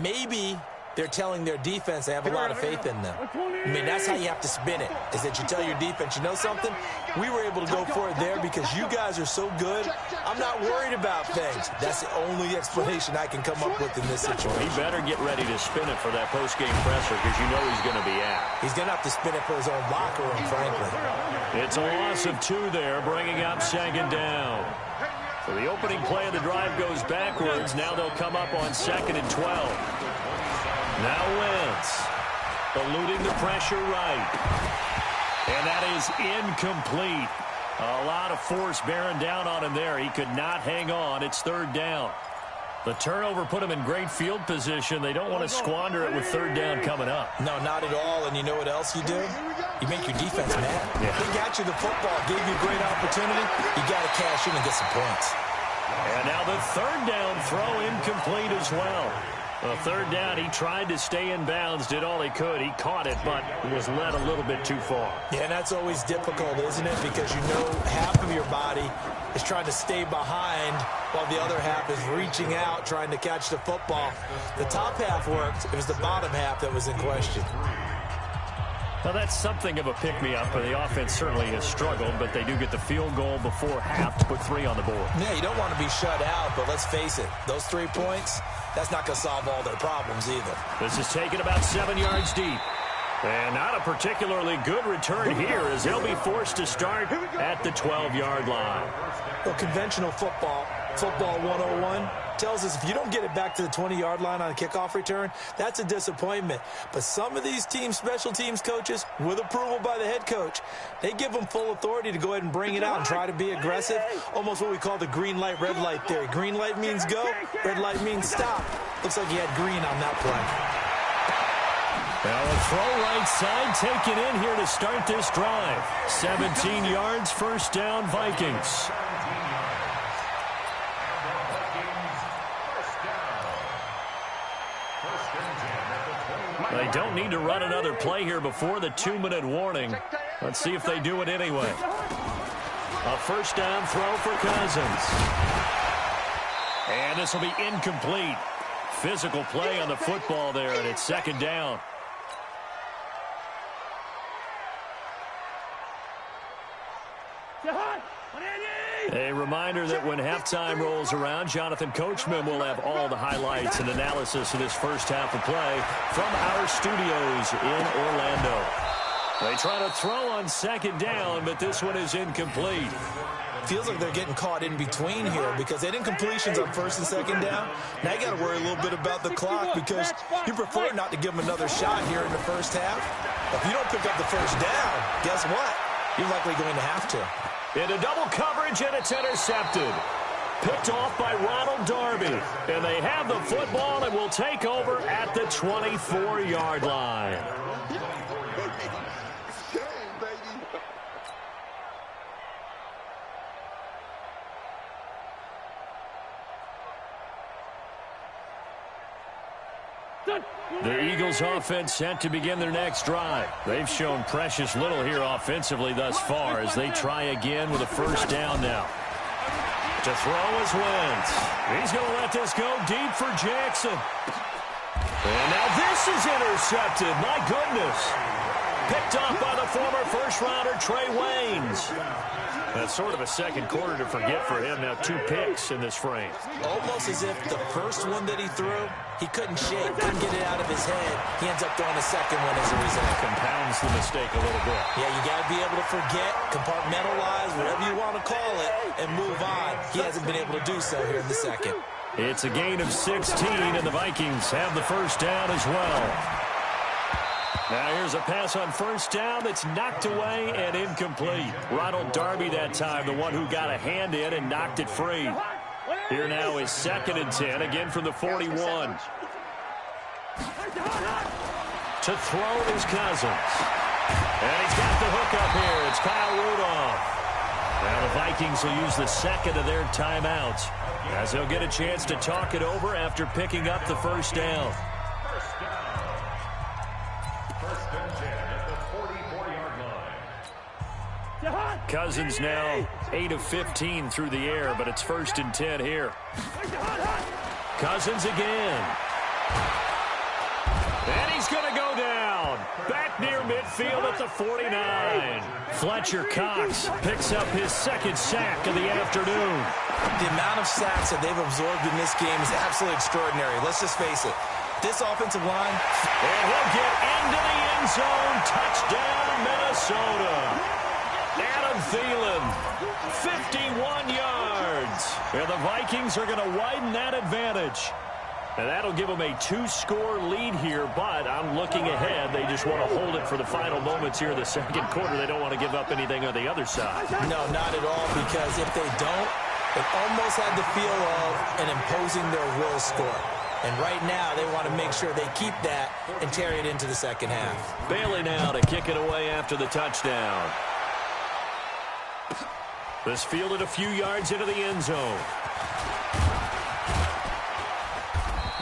D: Maybe they're telling their defense they have a lot of faith in them. I mean, that's how you have to spin it, is that you tell your defense, you know something? We were able to go for it there because you guys are so good. I'm not worried about things. That's the only explanation I can come up with in this situation.
A: He better get ready to spin it for that post-game presser because you know he's going to be out.
D: He's going to have to spin it for his own locker room, frankly.
A: It's a loss of 2 there, bringing up 2nd down. So the opening play of the drive goes backwards. Now they'll come up on 2nd and 12. Now Wentz, eluding the pressure right. And that is incomplete. A lot of force bearing down on him there. He could not hang on. It's 3rd down. The turnover put him in great field position. They don't want to squander it with 3rd down coming up.
D: No, not at all. And you know what else you do? You make your defense mad.
A: Yeah.
D: They got you the football, gave you a great opportunity. You got to cash in and get some points.
A: And now the 3rd down throw incomplete as well. The 3rd down, he tried to stay in bounds, did all he could. He caught it, but was led a little bit too far.
D: Yeah, and that's always difficult, isn't it? Because you know half of your body is trying to stay behind while the other half is reaching out, trying to catch the football. The top half worked. It was the bottom half that was in question.
A: Well, that's something of a pick-me-up, but the offense certainly has struggled, but they do get the field goal before half to put 3 on the board.
D: Yeah, you don't want to be shut out, but let's face it, those 3 points, that's not going to solve all their problems either.
A: This is taken about 7 yards deep. And not a particularly good return here as they'll be forced to start at the 12-yard line.
D: Well, conventional football 101, tells us if you don't get it back to the 20-yard line on a kickoff return, that's a disappointment. But some of these team special teams coaches, with approval by the head coach, they give them full authority to go ahead and bring it out and try to be aggressive, almost what we call the green light, red light theory. Green light means go, red light means stop. Looks like he had green on that play.
A: Well, a throw right side taken in here to start this drive. 17 yards, 1st down, Vikings. They don't need to run another play here before the 2-minute warning. Let's see if they do it anyway. A 1st down throw for Cousins. And this will be incomplete. Physical play on the football there, and it's 2nd down. A reminder that when halftime rolls around, Jonathan Coachman will have all the highlights and analysis of this first half of play from our studios in Orlando. They try to throw on 2nd down, but this one is incomplete.
D: Feels like they're getting caught in between here because they didn't completions on first and second down. Now you got to worry a little bit about the clock because you prefer not to give them another shot here in the first half. If you don't pick up the first down, guess what? You're likely going to have to.
A: Into double coverage, and it's intercepted. Picked off by Ronald Darby. And they have the football and will take over at the 24-yard line. The Eagles offense set to begin their next drive. They've shown precious little here offensively thus far as they try again with a first down now. To throw is Wentz. He's going to let this go deep for Jackson. And now this is intercepted. My goodness. Picked off by the former first-rounder Trey Waynes. That's sort of a second quarter to forget for him. Now 2 picks in this frame.
D: Almost as if the first one that he threw, he couldn't shake, couldn't get it out of his head. He ends up throwing a second one as a result.
A: Compounds the mistake a little bit.
D: Yeah, you got to be able to forget, compartmentalize, whatever you want to call it, and move on. He hasn't been able to do so here in the second.
A: It's a gain of 16, and the Vikings have the first down as well. Now here's a pass on first down that's knocked away and incomplete. Ronald Darby that time, the one who got a hand in and knocked it free. Here now is 2nd and 10, again from the 41. To throw is Cousins. And he's got the hook up here. It's Kyle Rudolph. Now the Vikings will use the second of their timeouts as they'll get a chance to talk it over after picking up the first down. Cousins now 8 of 15 through the air, but it's 1st and 10 here. Cousins again. And he's going to go down. Back near midfield at the 49. Fletcher Cox picks up his 2nd sack of the afternoon.
D: The amount of sacks that they've absorbed in this game is absolutely extraordinary. Let's just face it. This offensive line.
A: And he'll get into the end zone. Touchdown, Minnesota. Adam Thielen, 51 yards. And the Vikings are going to widen that advantage. And that'll give them a 2-score lead here, but I'm looking ahead. They just want to hold it for the final moments here in the second quarter. They don't want to give up anything on the other side.
D: No, not at all, because if they don't, it almost had the feel of an imposing their will score. And right now, they want to make sure they keep that and carry it into the second half.
A: Bailey now to kick it away after the touchdown. This fielded a few yards into the end zone.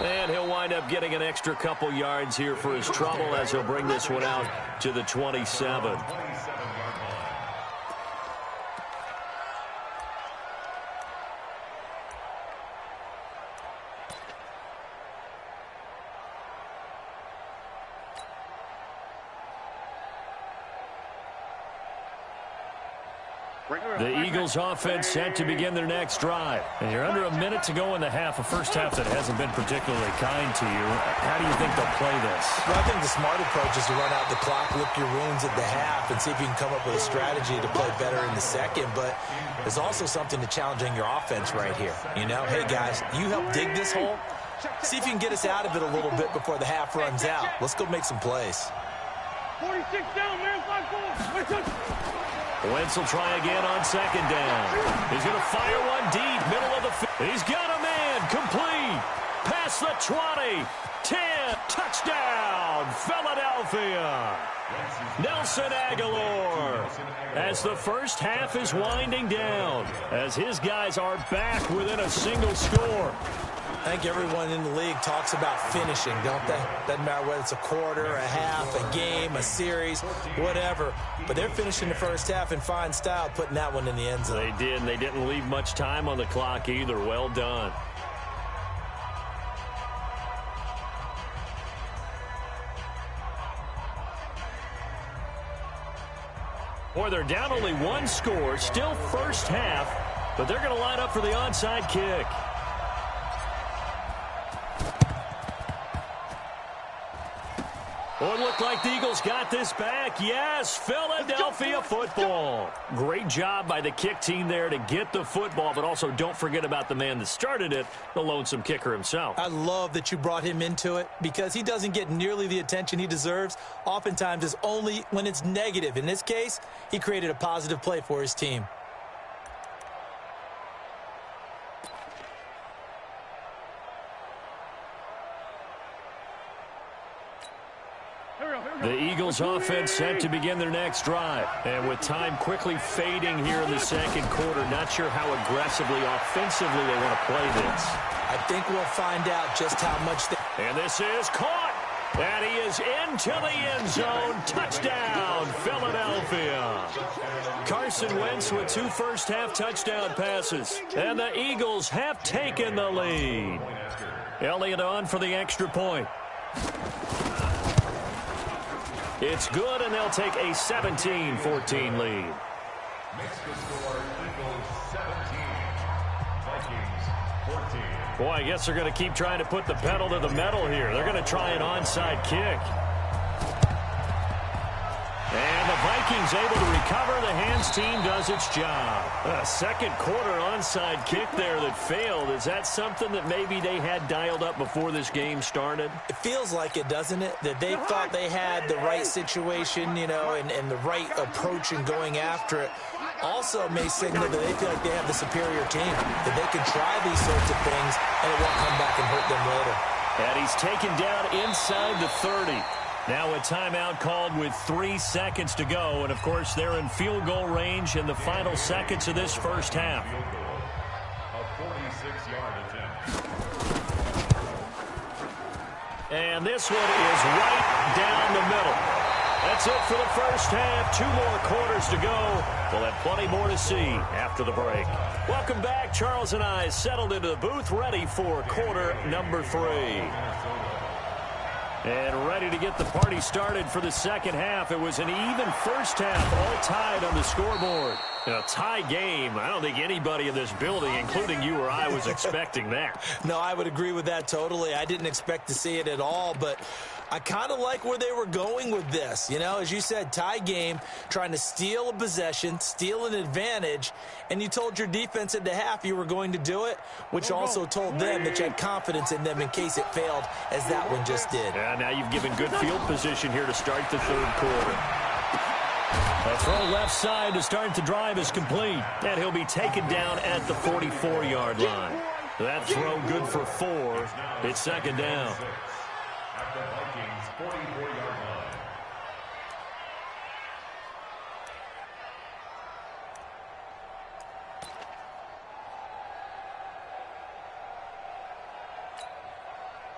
A: And he'll wind up getting an extra couple yards here for his trouble as he'll bring this one out to the 27. The Eagles offense set to begin their next drive. And you're under a minute to go in the half, a first half that hasn't been particularly kind to you. How do you think they'll play this?
D: Well, I think the smart approach is to run out the clock, lick your wounds at the half, and see if you can come up with a strategy to play better in the second. But there's also something to challenging your offense right here. You know, hey, guys, you help dig this hole. See if you can get us out of it a little bit before the half runs out. Let's go make some plays.
B: 46 down, man, 5-4.
A: Wentz will try again on second down. He's going to fire one deep, middle of the field. He's got a man, complete. Past the 20, 10, touchdown, Philadelphia. Nelson Aguilar, as the first half is winding down, as his guys are back within a single score.
D: I think everyone in the league talks about finishing, don't they? Doesn't matter whether it's a quarter, a half, a game, a series, whatever. But they're finishing the first half in fine style, putting that one in the end zone.
A: They did, and they didn't leave much time on the clock either. Well done. Boy, they're down only one score, still first half, but they're going to line up for the onside kick. Oh, it looked like the Eagles got this back. Yes, Philadelphia football. Great job by the kick team there to get the football, but also don't forget about the man that started it, the lonesome kicker himself.
D: I love that you brought him into it because he doesn't get nearly the attention he deserves. Oftentimes it's only when it's negative. In this case, he created a positive play for his team.
A: The Eagles offense set to begin their next drive. And with time quickly fading here in the second quarter, not sure how aggressively, offensively they want to play this.
D: I think we'll find out just how much they...
A: And this is caught. And he is into the end zone. Touchdown, Philadelphia. Carson Wentz with 2 first-half touchdown passes. And the Eagles have taken the lead. Elliott on for the extra point. It's good, and they'll take a 17-14 lead.
C: Makes the score Eagles 17, Vikings 14.
A: Boy, I guess they're going to keep trying to put the pedal to the metal here. They're going to try an onside kick. And the Vikings able to recover. The hands team does its job. A second quarter onside kick there that failed. Is that something that maybe they had dialed up before this game started?
D: It feels like it, doesn't it? That they thought they had the right situation, you know, and the right approach in going after it. Also may signal that they feel like they have the superior team, that they can try these sorts of things, and it won't come back and hurt them later.
A: And he's taken down inside the 30. Now a timeout called with 3 seconds to go. And, of course, they're in field goal range in the final seconds of this first half.
C: A 46-yard attempt.
A: And this one is right down the middle. That's it for the first half. 2 more quarters to go. We'll have plenty more to see after the break. Welcome back. Charles and I settled into the booth, ready for quarter number 3. And ready to get the party started for the second half. It was an even first half, all tied on the scoreboard. A tie game. I don't think anybody in this building, including you or I, was expecting that.
D: No, I would agree with that totally. I didn't expect to see it at all, but I kind of like where they were going with this. You know, as you said, tie game, trying to steal a possession, steal an advantage, and you told your defense at the half you were going to do it, which also told them that you had confidence in them in case it failed, as that one just did.
A: Yeah, now you've given good field position here to start the third quarter. A throw left side to start the drive is complete, and he'll be taken down at the 44-yard line. That throw good for 4. It's second down.
C: At the Vikings 44-yard line.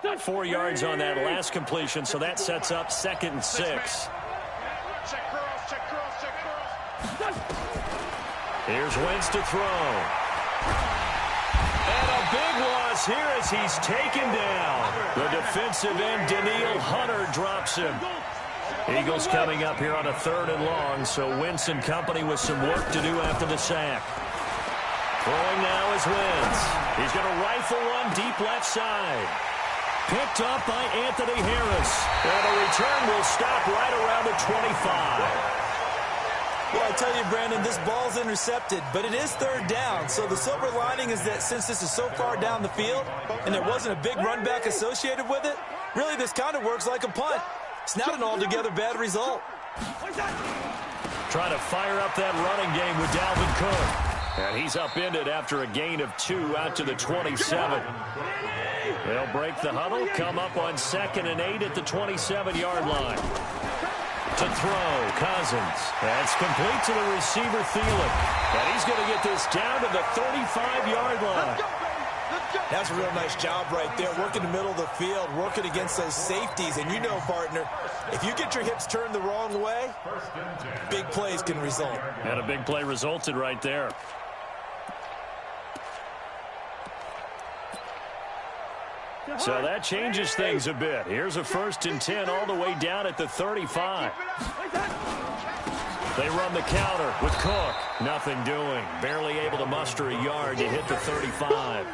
A: Got 4 yards on that last completion, so that sets up 2nd and 6.
B: Check curls, check curls, check curls.
A: Here's Wentz to throw. And a big loss here as he's taken down. The defensive end, Daniil Hunter, drops him. Eagles coming up here on a 3rd and long, so Wentz and company with some work to do after the sack. Throwing now is Wentz. He's going to rifle one deep left side. Picked up by Anthony Harris. And the return will stop right around the 25.
D: Well, I tell you, Brandon, this ball's intercepted, but it is 3rd down. So the silver lining is that since this is so far down the field and there wasn't a big run back associated with it, really this kind of works like a punt. It's not an altogether bad result.
A: Trying to fire up that running game with Dalvin Cook. And he's upended after a gain of 2 out to the 27. They'll break the huddle, come up on 2nd and 8 at the 27-yard line. To throw, Cousins. That's complete to the receiver, Thielen. And he's going to get this down to the 35-yard line.
D: That's a real nice job right there, working the middle of the field, working against those safeties. And you know, partner, if you get your hips turned the wrong way, big plays can result.
A: And a big play resulted right there. So that changes things a bit. Here's a 1st and 10 all the way down at the 35. They run the counter with Cook. Nothing doing. Barely able to muster a yard to hit the 35.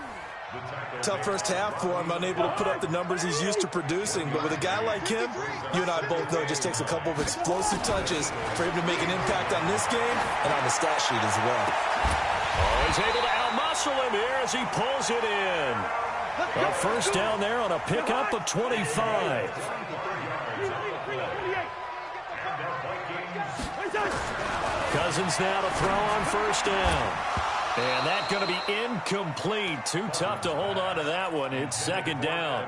D: Tough first half for him, unable to put up the numbers he's used to producing. But with a guy like him, you and I both know it just takes a couple of explosive touches for him to make an impact on this game and on the stat sheet as well.
A: Oh, he's able to outmuscle him here as he pulls it in. A first down there on a pickup of 25. Cousins now to throw on first down. And that's going to be incomplete. Too tough to hold on to that one. It's second down.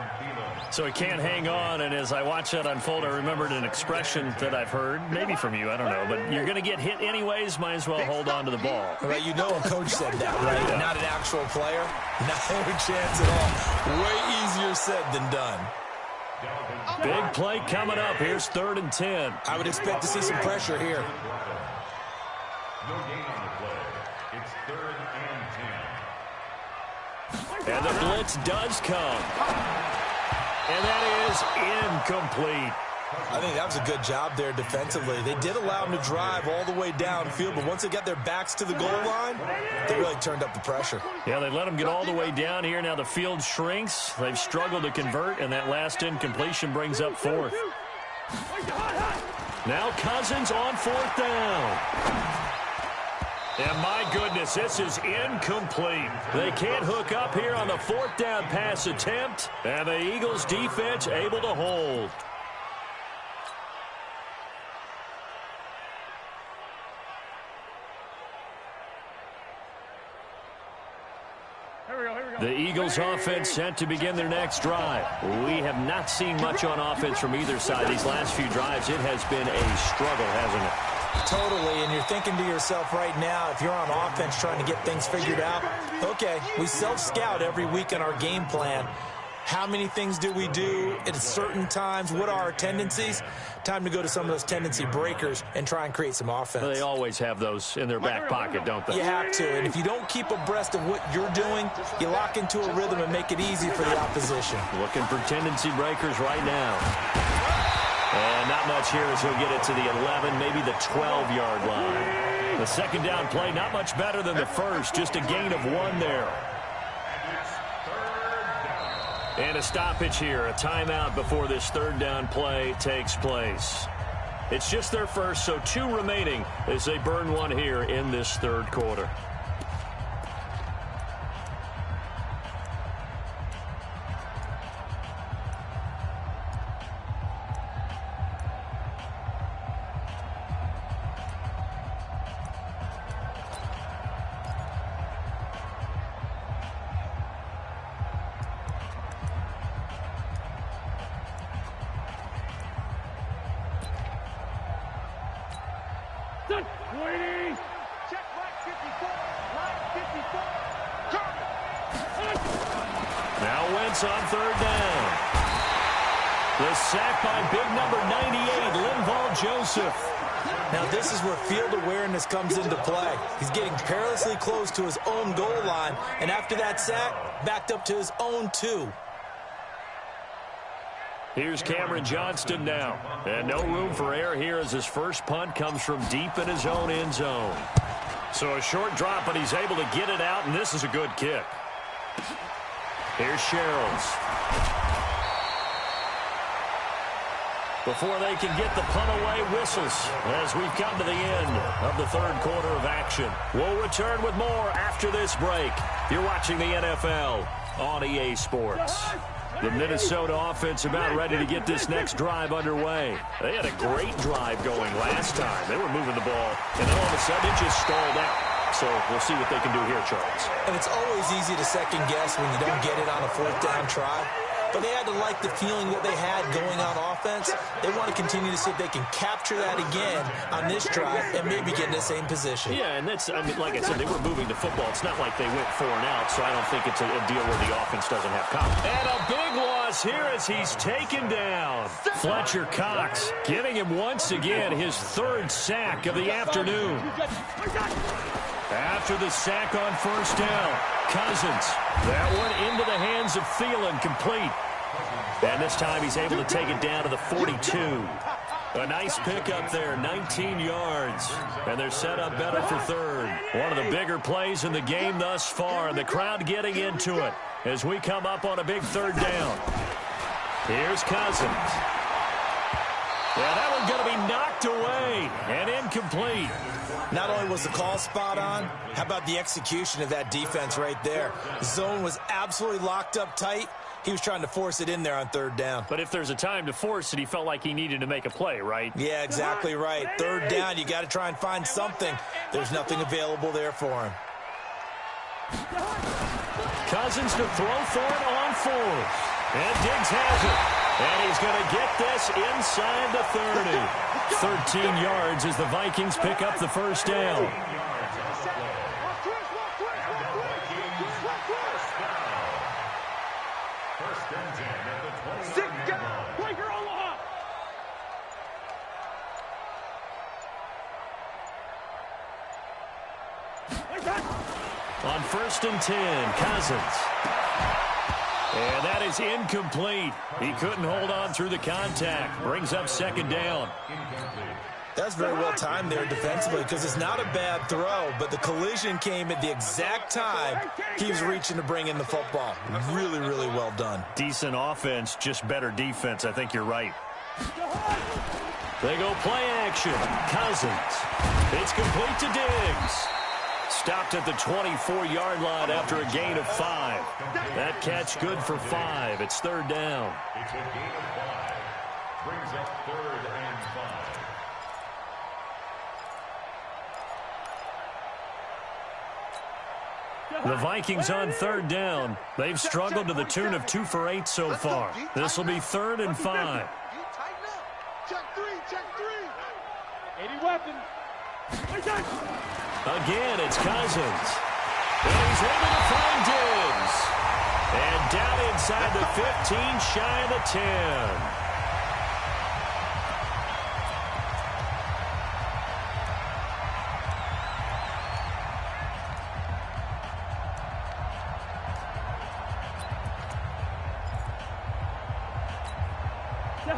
A: So he can't hang on, and as I watch that unfold, I remembered an expression that I've heard, maybe from you, I don't know, but you're going to get hit anyways, might as well hold on to the ball.
D: Right, you know a coach said that, right? Yeah. Not an actual player. Not a chance at all. Way easier said than done.
A: Big play coming up. Here's 3rd and 10.
D: I would expect to see some pressure here.
C: No gain on the play. It's 3rd and 10.
A: And the blitz does come. And that is incomplete.
D: I think that was a good job there defensively. They did allow them to drive all the way downfield, but once they got their backs to the goal line, they really turned up the pressure.
A: Yeah, they let them get all the way down here. Now the field shrinks. They've struggled to convert, and that last incompletion brings up 4th. Now Cousins on 4th down. And my goodness, this is incomplete. They can't hook up here on the 4th down pass attempt, and the Eagles defense able to hold. The Eagles offense set to begin their next drive. We have not seen much on offense from either side. These last few drives, it has been a struggle, hasn't it?
D: Totally, and you're thinking to yourself right now, if you're on offense trying to get things figured out, okay, we self-scout every week in our game plan. How many things do we do at certain times? What are our tendencies? Time to go to some of those tendency breakers and try and create some offense.
A: They always have those in their back pocket, don't they?
D: You have to, and if you don't keep abreast of what you're doing, you lock into a rhythm and make it easy for the opposition.
A: Looking for tendency breakers right now. And not much here as he'll get it to the 11, maybe the 12-yard line. The second down play, not much better than the first, just a gain of 1 there. And a stoppage here, a timeout before this 3rd down play takes place. It's just their first, so 2 remaining as they burn 1 here in this 3rd quarter. Now Wentz on 3rd down. The sack by big number 98, Linval Joseph.
D: Now this is where field awareness comes into play. He's getting perilously close to his own goal line, and after that sack, backed up to his own 2.
A: Here's Cameron Johnston now. And no room for error here as his first punt comes from deep in his own end zone. So a short drop, but he's able to get it out, and this is a good kick. Here's Sherrills. Before they can get the punt away, whistles as we've come to the end of the 3rd quarter of action. We'll return with more after this break. You're watching the NFL on EA Sports. The Minnesota offense about ready to get this next drive underway. They had a great drive going last time. They were moving the ball, and then all of a sudden it just stalled out. So we'll see what they can do here, Charles.
D: And it's always easy to second guess when you don't get it on a 4th down try. But they had to like the feeling that they had going on offense. They want to continue to see if they can capture that again on this drive and maybe get in the same position.
A: Yeah, and that's, I mean, like I said, they were moving the football. It's not like they went 4 and out, so I don't think it's a deal where the offense doesn't have confidence. And a big loss here as he's taken down. Fletcher Cox giving him once again his 3rd sack of the afternoon. After the sack on first down, Cousins. That one into the hands of Thielen, complete. And this time he's able to take it down to the 42. A nice pickup there, 19 yards. And they're set up better for 3rd. One of the bigger plays in the game thus far, and the crowd getting into it. as we come up on a big third down. Here's Cousins. Yeah, that one's going to be knocked away and incomplete.
D: Not only was the call spot on, how about the execution of that defense right there? The zone was absolutely locked up tight. He was trying to force it in there on third down.
A: But if there's a time to force it, he felt like he needed to make a play, right?
D: Yeah, exactly right. Third down, you got to try and find something. There's nothing available there for him.
A: Cousins to throw for it on fourth. And Diggs has it. And he's going to get this inside the 30. 13 yards as the Vikings pick up the first down. On 1st and 10, Cousins. And that is incomplete. He couldn't hold on through the contact. Brings up 2nd down.
D: That's very well timed there defensively because it's not a bad throw, but the collision came at the exact time he was reaching to bring in the football. Really, really well done.
A: Decent offense, just better defense. I think you're right. They go play action. Cousins. It's complete to Diggs. Stopped at the 24-yard line after a gain of 5. That catch good for 5. It's 3rd down.
C: It's a gain of 5. Brings up 3rd and 5.
A: The Vikings on 3rd down. They've struggled to the tune of 2 for 8 so far. This will be 3rd and 5.
B: Check 3, check 3. 80 weapons.
A: Again, it's Cousins. And he's able to find Diggs. And down inside the 15, shy of the 10.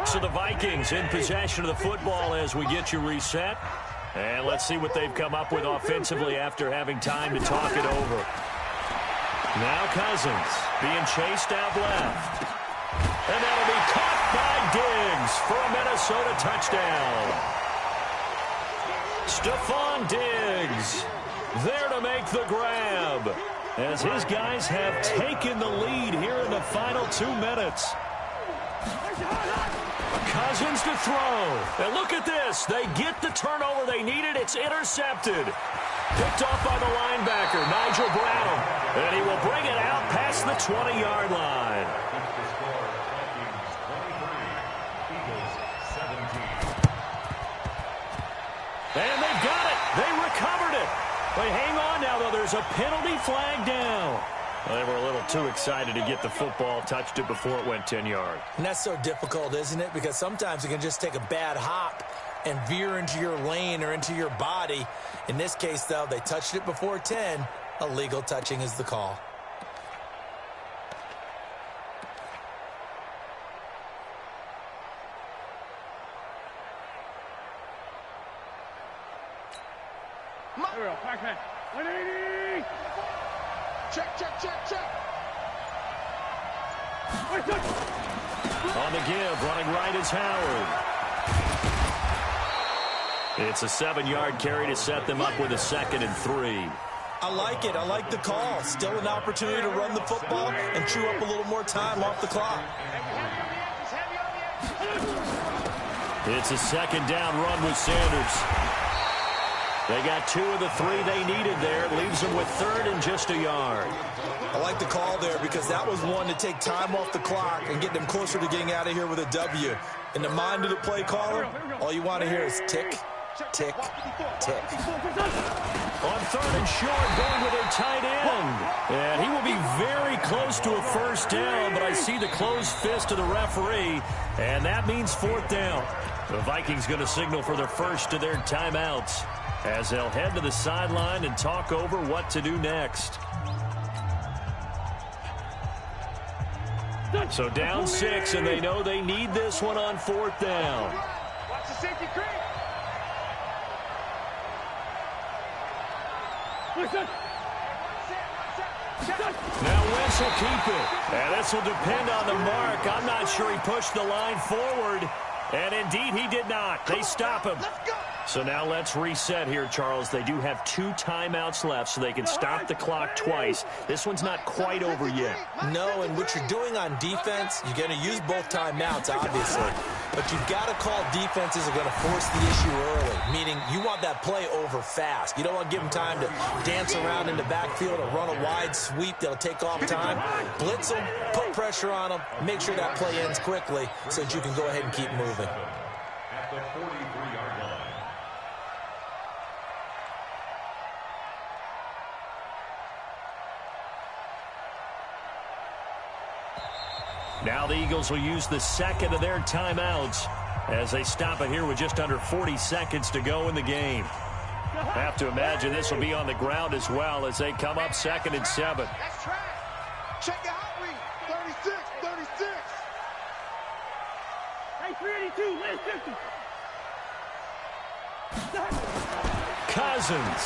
A: So the Vikings in possession of the football as we get you reset. And let's see what they've come up with offensively after having time to talk it over. Now Cousins being chased out left. And that'll be caught by Diggs for a Minnesota touchdown. Stephon Diggs there to make the grab as his guys have taken the lead here in the final 2 minutes. Cousins to throw. And look at this. They get the turnover they needed. It's intercepted. Picked off by the linebacker, Nigel Bradham. And he will bring it out past the 20-yard line.
C: The score, Vikings 23, Eagles 17.
A: And they've got it. They recovered it. They hang on now, though. There's a penalty flag down. Well, they were a little too excited to get the football, touched it before it went 10 yards.
D: And that's so difficult, isn't it? Because sometimes you can just take a bad hop and veer into your lane or into your body. In this case, though, they touched it before 10. Illegal touching is the call.
B: Back 180. Check, check, check, check.
A: On the give, running right is Howard. It's a 7-yard carry to set them up with a 2nd and 3.
D: I like it. I like the call. Still an opportunity to run the football and chew up a little more time off the clock.
A: It's a 2nd down run with Sanders. They got 2 of the 3 they needed there. It leaves them with 3rd and just a yard.
D: I like the call there because that was one to take time off the clock and get them closer to getting out of here with a W. In the mind of the play caller, all you want to hear is tick, tick, tick.
A: On 3rd and short, going with their tight end. And he will be very close to a first down, but I see the closed fist of the referee, and that means 4th down. The Vikings going to signal for their first of their timeouts as they'll head to the sideline and talk over what to do next. So down 6, and they know they need this one on 4th down.
B: Watch the safety creep.
A: Now this will keep it. And this will depend on the mark. I'm not sure he pushed the line forward. And indeed, he did not. They stop him. So now let's reset here, Charles. They do have 2 timeouts left, so they can stop the clock twice. This one's not quite over yet.
D: No, and what you're doing on defense, you're going to use both timeouts, obviously. But you've got to call defenses are going to force the issue early, meaning you want that play over fast. You don't want to give them time to dance around in the backfield or run a wide sweep that'll take off time. Blitz them, put pressure on them, make sure that play ends quickly so that you can go ahead and keep moving.
C: At the 43-yard line.
A: Now the Eagles will use the second of their timeouts as they stop it here with just under 40 seconds to go in the game. I have to imagine this will be on the ground as well as they come up 2nd and 7.
B: That's track. Check your hot read. 36. Hey, 382, last 50.
A: Cousins.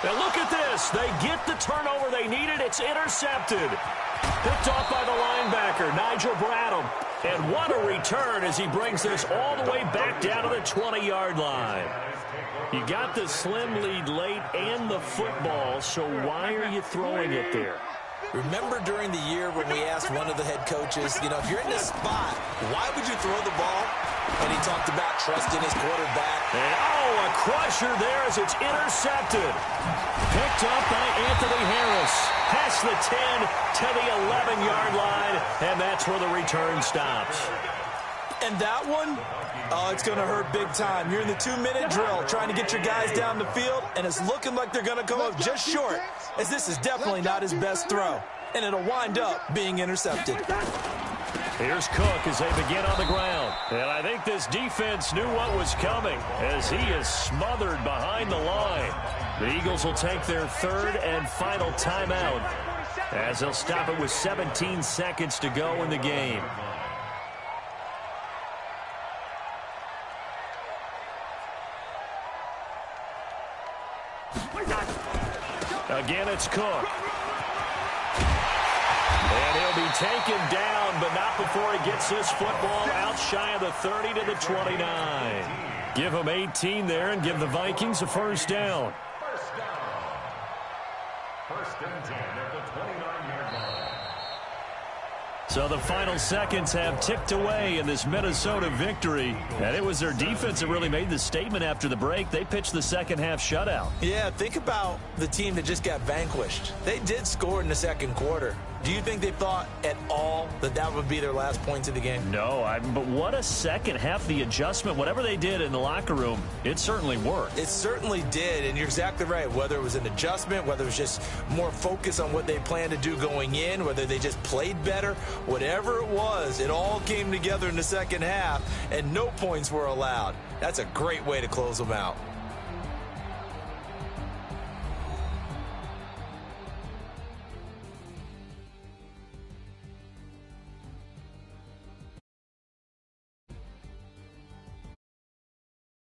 A: Now look at this. They get the turnover they needed. It's intercepted. Picked off by the linebacker, Nigel Bradham. And what a return as he brings this all the way back down to the 20-yard line. You got the slim lead late and the football, so why are you throwing it there?
D: Remember during the year when we asked one of the head coaches, if you're in this spot, why would you throw the ball? And he talked about trusting his quarterback.
A: And a crusher there as it's intercepted. Picked up by Anthony Harris. Past the 10 to the 11-yard line, and that's where the return stops.
D: And that one, it's going to hurt big time. You're in the 2-minute drill trying to get your guys down the field, and it's looking like they're going to come up just short, as this is definitely not his best throw. And it'll wind up being intercepted.
A: Here's Cook as they begin on the ground. And I think this defense knew what was coming as he is smothered behind the line. The Eagles will take their 3rd and final timeout as they'll stop it with 17 seconds to go in the game. Again, it's Cook. And he'll be taken down, but not before he gets this football out shy of the 30 to the 29. Give him 18 there and give the Vikings a first down.
C: First and 10 at the 29-yard line.
A: So the final seconds have ticked away in this Minnesota victory. And it was their defense that really made the statement after the break. They pitched the second half shutout.
D: Yeah, think about the team that just got vanquished. They did score in the second quarter. Do you think they thought at all that that would be their last points of the game?
A: No, but what a second half. The adjustment, whatever they did in the locker room, it certainly worked.
D: It certainly did, and you're exactly right. Whether it was an adjustment, whether it was just more focus on what they planned to do going in, whether they just played better, whatever it was, it all came together in the second half, and no points were allowed. That's a great way to close them out.